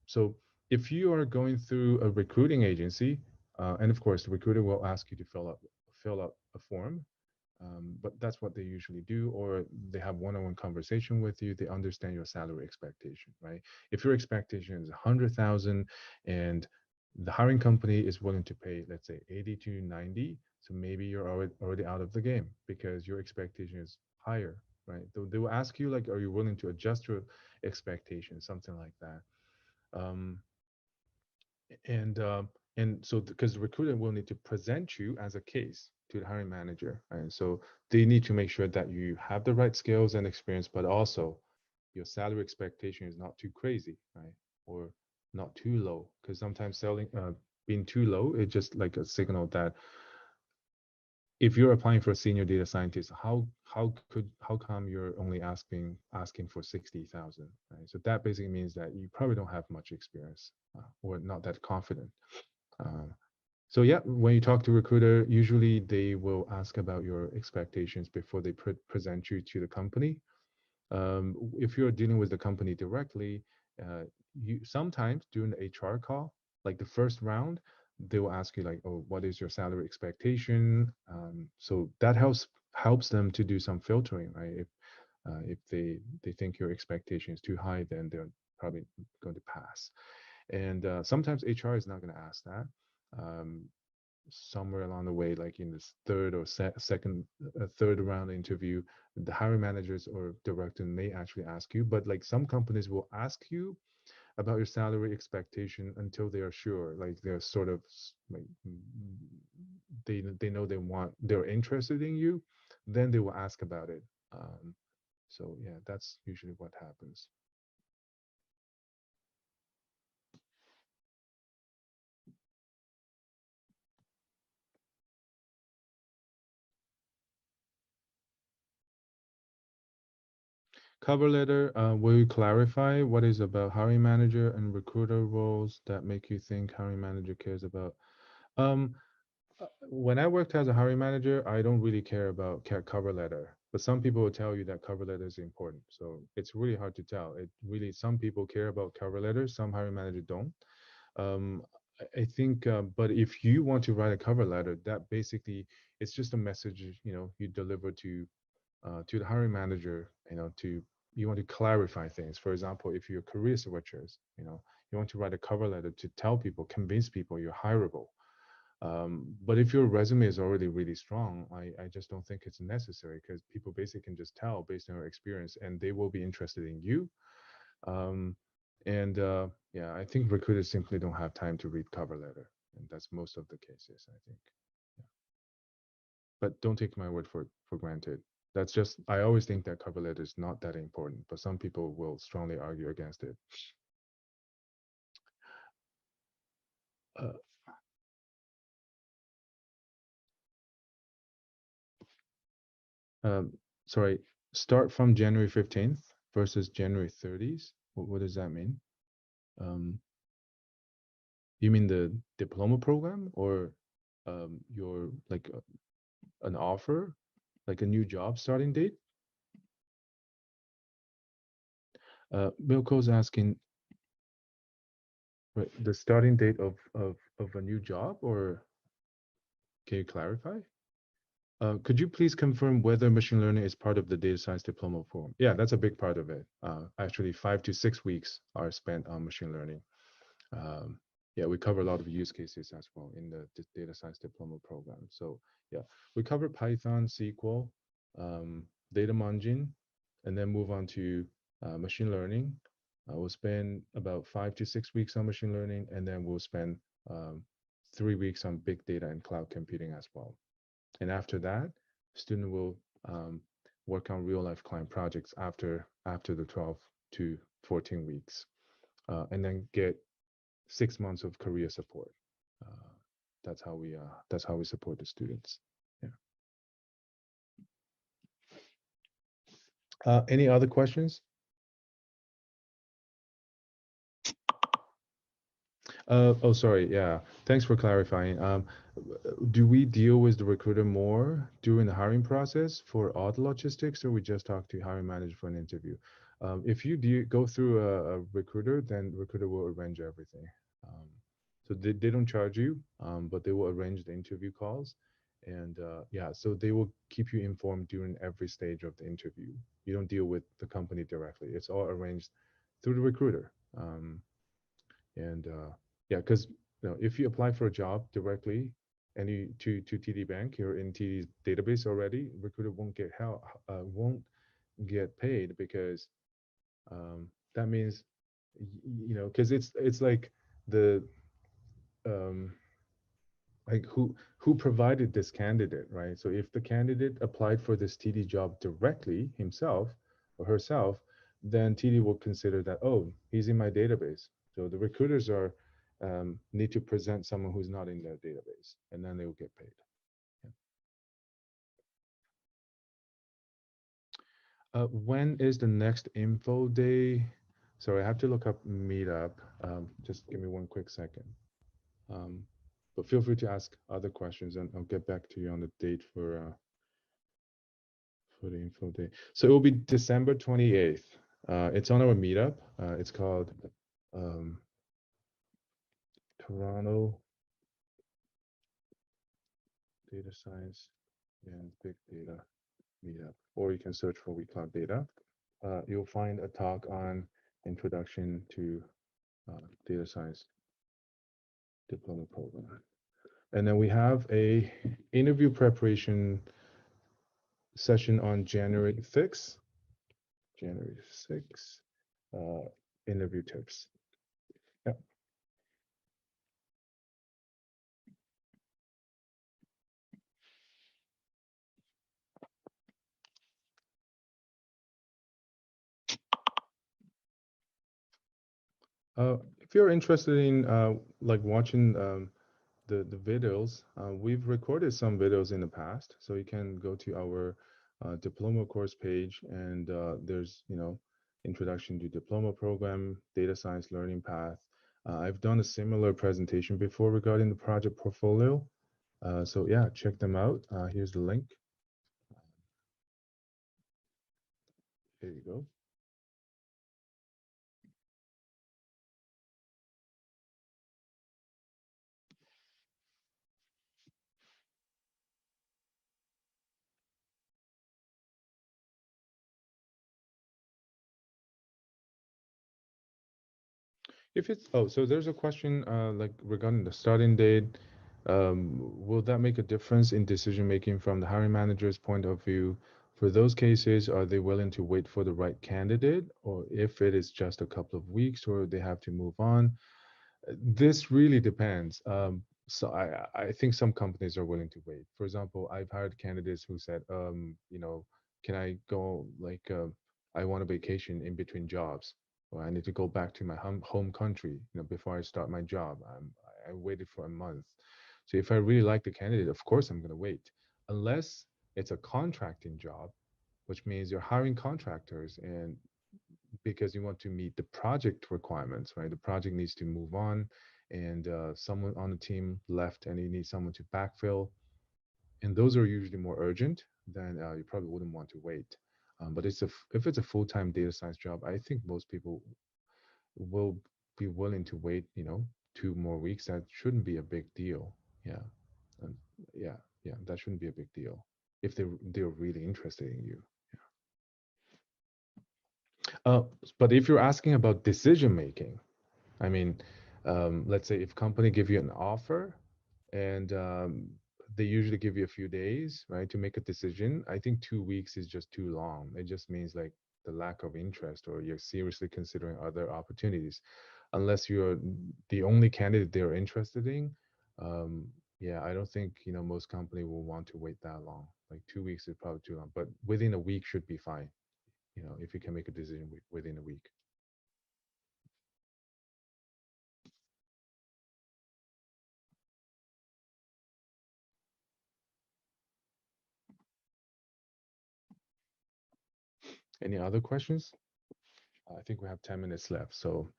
So if you are going through a recruiting agency, and of course the recruiter will ask you to fill out a form, but that's what they usually do, or they have one-on-one conversation with you. They understand your salary expectation, right? If your expectation is 100,000 and the hiring company is willing to pay, let's say 80 to 90, so maybe you're already out of the game because your expectation is higher, right? They will ask you like, are you willing to adjust your expectation, something like that. Um, and and so because the recruiter will need to present you as a case to the hiring manager, right? So they need to make sure that you have the right skills and experience, but also your salary expectation is not too crazy, right? Or not too low, because sometimes being too low, it's just like a signal that if you're applying for a senior data scientist, how come you're only asking for 60,000, right? So that basically means that you probably don't have much experience, or not that confident. Um, so yeah, when you talk to a recruiter, usually they will ask about your expectations before they present you to the company. If you're dealing with the company directly, you sometimes during the HR call, like the first round, they will ask you like, oh, what is your salary expectation? So that helps them to do some filtering, right? If they think your expectation is too high, then they're probably going to pass. And sometimes HR is not going to ask that. Um, Somewhere along the way, like in this third or third round interview, the hiring managers or director may actually ask you. But like some companies will ask you about your salary expectation until they are sure, like they're sort of like they know they're interested in you, then they will ask about it. So yeah, that's usually what happens. Cover letter, will you clarify what is about hiring manager and recruiter roles that make you think hiring manager cares about? Um, when I worked as a hiring manager, I don't really care about cover letter, but some people will tell you that cover letter is important. So it's really hard to tell. Some people care about cover letters, some hiring managers don't. Um, I think, but if you want to write a cover letter, that basically it's just a message, you deliver to the hiring manager, you want to clarify things. For example, if you're career switchers, you want to write a cover letter to tell people, convince people you're hireable. But if your resume is already really strong, I just don't think it's necessary because people basically can just tell based on your experience and they will be interested in you. Um, and yeah, I think recruiters simply don't have time to read cover letter. And that's most of the cases, I think. Yeah. But don't take my word for granted. That's just, I always think that cover letter is not that important, but some people will strongly argue against it. Uh, um, Sorry, start from January 15th versus January 30th. What does that mean? Um, you mean the diploma program or your like an offer, like a new job starting date? Milko's asking, right, the starting date of a new job, or can you clarify? Could you please confirm whether machine learning is part of the data science diploma program? Yeah, that's a big part of it. Actually, 5 to 6 weeks are spent on machine learning. Um, yeah, we cover a lot of use cases as well in the data science diploma program. So yeah, we cover Python, SQL, data munging, and then move on to machine learning. We'll spend about 5 to 6 weeks on machine learning, and then we'll spend um, 3 weeks on big data and cloud computing as well. And after that, student will work on real life client projects after the 12 to 14 weeks, and then get 6 months of career support. Uh, that's how we support the students. Yeah. Any other questions? Oh, sorry. Yeah. Thanks for clarifying. Do we deal with the recruiter more during the hiring process for all the logistics, or we just talk to hiring manager for an interview? If you go through a recruiter, then recruiter will arrange everything. Um, so they don't charge you, but they will arrange the interview calls. And yeah, so they will keep you informed during every stage of the interview. You don't deal with the company directly. It's all arranged through the recruiter. And yeah, because if you apply for a job directly and you to TD Bank, you're in TD's database already. Recruiter won't get help, won't get paid because that means because it's like the um, like who provided this candidate, right? So if the candidate applied for this TD job directly himself or herself, then TD will consider that, oh, he's in my database. So the recruiters are need to present someone who's not in their database, and then they will get paid. When is the next info day? Sorry, I have to look up Meetup. Just give me one quick second. But feel free to ask other questions, and I'll get back to you on the date for the info day. So it will be December 28th. It's on our Meetup. It's called um, Toronto Data Science and Big Data Meetup, or you can search for WeCloudData. You'll find a talk on introduction to data science diploma program. And then we have a interview preparation session on January 6th. January 6th, interview tips. Yeah. If you're interested in like watching the videos, we've recorded some videos in the past, so you can go to our diploma course page, and there's introduction to diploma program, data science learning path. I've done a similar presentation before regarding the project portfolio. So yeah, check them out. Here's the link. There you go. If it's, oh, so there's a question like regarding the starting date. Will that make a difference in decision making from the hiring manager's point of view? For those cases, are they willing to wait for the right candidate, or if it is just a couple of weeks, or they have to move on? This really depends. So I think some companies are willing to wait. For example, I've hired candidates who said, Can I go like I want a vacation in between jobs, or I need to go back to my home country, before I start my job. I waited for a month. So if I really like the candidate, of course I'm going to wait, unless it's a contracting job, which means you're hiring contractors and because you want to meet the project requirements, right? The project needs to move on, and someone on the team left, and you need someone to backfill, and those are usually more urgent. Then you probably wouldn't want to wait. But if it's a full-time data science job, I think most people will be willing to wait, 2 more weeks. That shouldn't be a big deal. Yeah, and yeah, yeah, that shouldn't be a big deal if they're really interested in you. Uh, but if you're asking about decision making, I mean, let's say if company give you an offer and they usually give you a few days, right, to make a decision. I think 2 weeks is just too long. It just means like the lack of interest or you're seriously considering other opportunities. Unless you're the only candidate they're interested in, um, yeah, I don't think, most company will want to wait that long. Like 2 weeks is probably too long, but within a week should be fine, if you can make a decision within a week. Any other questions? I think we have 10 minutes left, so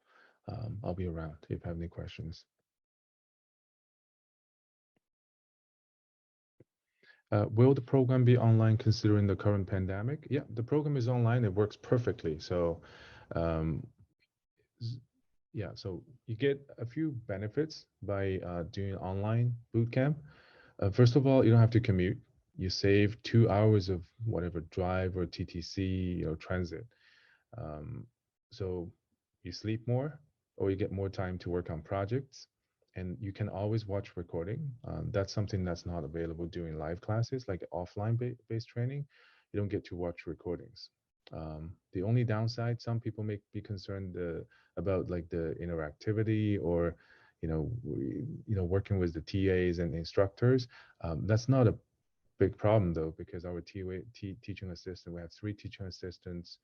I'll be around if you have any questions. Will the program be online considering the current pandemic? Yeah, the program is online. It works perfectly. So, um, yeah, so you get a few benefits by doing online bootcamp. First of all, you don't have to commute. You save 2 hours of whatever drive or TTC or transit. Um, so you sleep more, or you get more time to work on projects, and you can always watch recording. That's something that's not available during live classes, like offline based training. You don't get to watch recordings. The only downside, some people may be concerned about like the interactivity or, working with the TAs and instructors. That's not a big problem though, because our teaching assistant, we have 3 teaching assistants,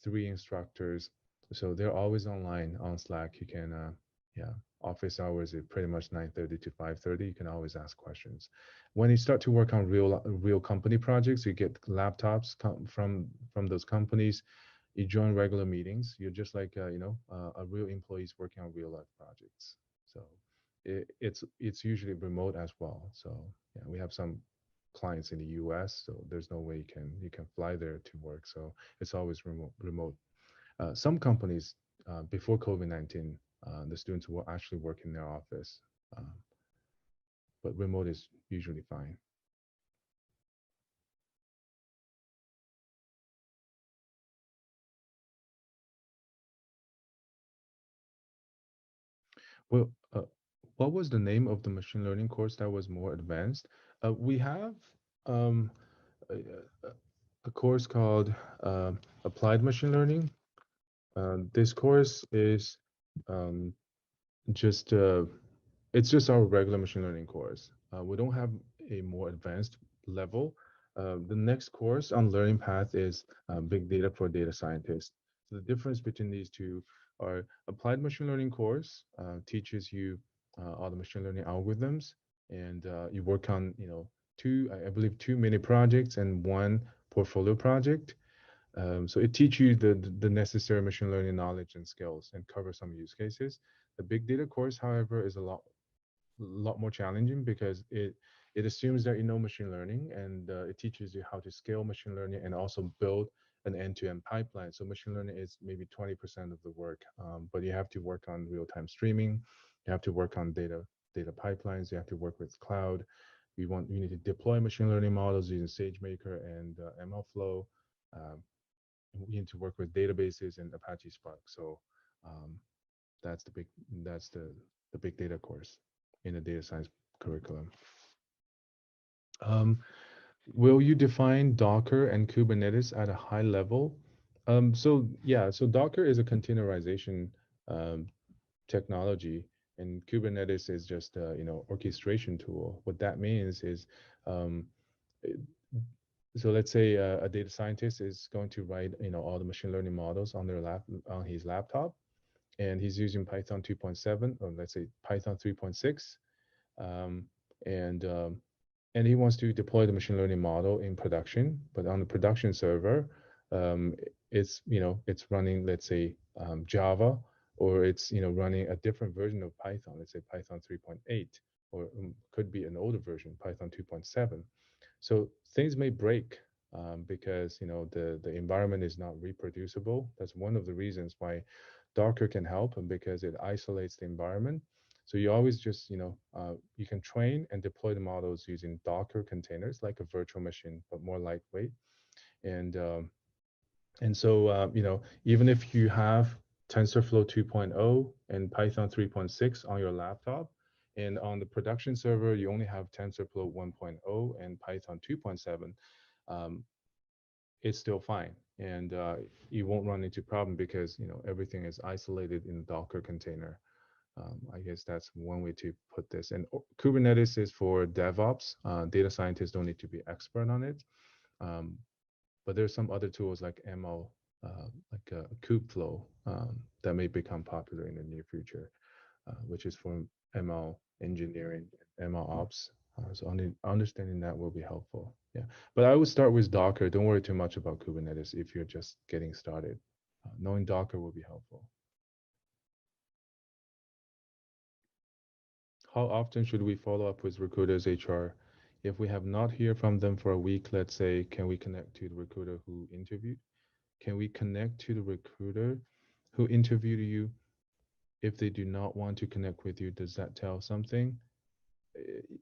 3 instructors. So they're always online on Slack. You can, yeah, office hours is pretty much 9:30 to 5:30. You can always ask questions. When you start to work on real company projects, you get laptops from those companies. You join regular meetings. You're just like, a real employees working on real life projects. So it's usually remote as well. So yeah, we have some clients in the US, so there's no way you can fly there to work. So it's always remote. Some companies before COVID-19, the students will actually work in their office, uh, but remote is usually fine. Well, what was the name of the machine learning course that was more advanced? We have um, a, a a course called Applied Machine Learning. This course is um, just it's just our regular machine learning course. We don't have a more advanced level. The next course on learning path is big data for data scientists. So the difference between these two are applied machine learning course teaches you all the machine learning algorithms, and you work on I believe 2 mini projects and one portfolio project. So it teaches you the necessary machine learning knowledge and skills and cover some use cases. The big data course, however, is a lot more challenging because it assumes that you know machine learning, and it teaches you how to scale machine learning and also build an end-to-end pipeline. So machine learning is maybe 20% of the work, but you have to work on real-time streaming. You have to work on data pipelines. You have to work with cloud. You need to deploy machine learning models using SageMaker and MLflow. Um, you need to work with databases and Apache Spark. So um, that's the big data course in the data science curriculum. Um, will you define Docker and Kubernetes at a high level? So yeah, so Docker is a containerization um, technology, and Kubernetes is just a orchestration tool. What that means is um, So let's say a data scientist is going to write, all the machine learning models on on his laptop, and he's using Python 2.7, or let's say Python 3.6, um, and um, and he wants to deploy the machine learning model in production. But on the production server, um, it's running, let's say, Java, or it's running a different version of Python, let's say Python 3.8, or could be an older version, Python 2.7. So things may break because the environment is not reproducible. That's one of the reasons why Docker can help, and because it isolates the environment. So you always just you can train and deploy the models using Docker containers like a virtual machine, but more lightweight. And even if you have TensorFlow 2.0 and Python 3.6 on your laptop, and on the production server, you only have TensorFlow 1.0 and Python 2.7, um, it's still fine. And you won't run into problem because, everything is isolated in a Docker container. I guess that's one way to put this. And Kubernetes is for DevOps. Data scientists don't need to be expert on it. Um, but there's some other tools like ML, like Kubeflow, that may become popular in the near future, which is for ML engineering, ML ops. So understanding that will be helpful. Yeah, but I would start with Docker. Don't worry too much about Kubernetes if you're just getting started. Knowing Docker will be helpful. How often should we follow up with recruiters HR? If we have not heard from them for a week, let's say, can we connect to the recruiter who interviewed? Can we connect to the recruiter who interviewed you? If they do not want to connect with you, does that tell something?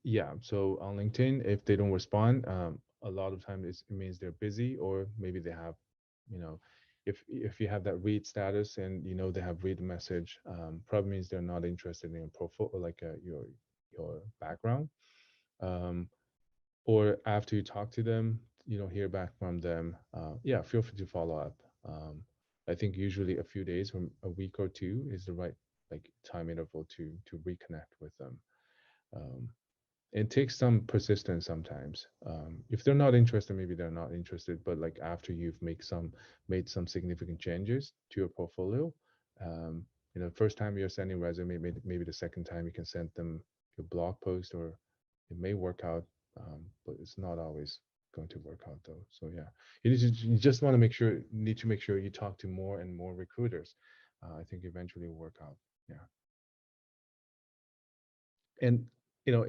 Yeah. So on LinkedIn, if they don't respond, a lot of times it means they're busy, or maybe they have, you know, if you have that read status and they have read message, probably means they're not interested in your profile, or like your background. Um, or after you talk to them, you don't hear back from them, yeah, feel free to follow up. I think usually a few days or a week or two is the right like time interval to reconnect with them. Um, it takes some persistence sometimes. If they're not interested, maybe they're not interested. But like after you've made some significant changes to your portfolio, um, first time you're sending resume, maybe the second time you can send them your blog post, or it may work out, but it's not always going to work out though. So yeah, you just want to need to make sure you talk to more and more recruiters. I think eventually it will work out. Yeah. And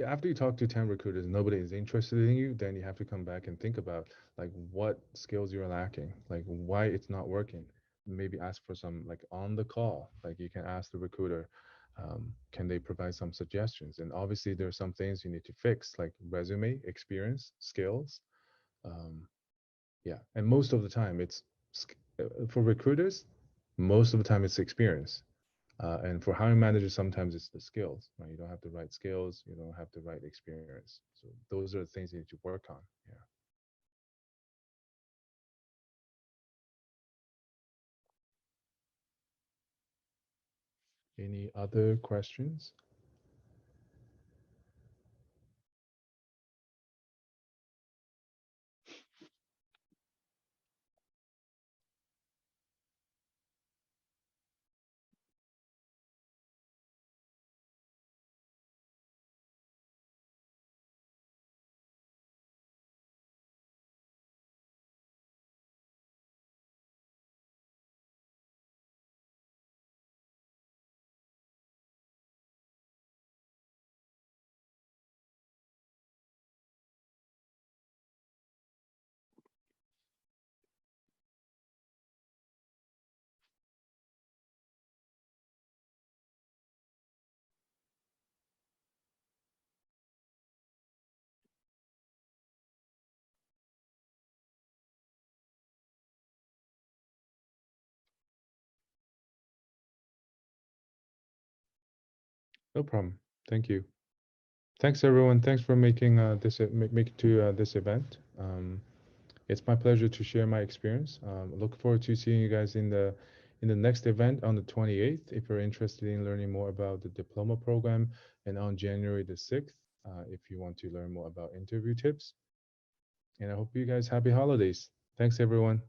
after you talk to 10 recruiters, nobody is interested in you, then you have to come back and think about like what skills you're lacking, like why it's not working. Maybe ask for some like on the call, like you can ask the recruiter, can they provide some suggestions? And obviously there are some things you need to fix, like resume, experience, skills. Um, yeah, and most of the time for recruiters, most of the time it's experience. And for hiring managers, sometimes it's the skills, right? You don't have the right skills, you don't have the right experience. So those are the things you need to work on. Yeah. Any other questions? No problem. Thank you. Thanks everyone. Thanks for making making to this event. It's my pleasure to share my experience. Look forward to seeing you guys in the next event on the 28th. If you're interested in learning more about the diploma program, and on January the 6th, if you want to learn more about interview tips. And I hope you guys happy holidays. Thanks, everyone.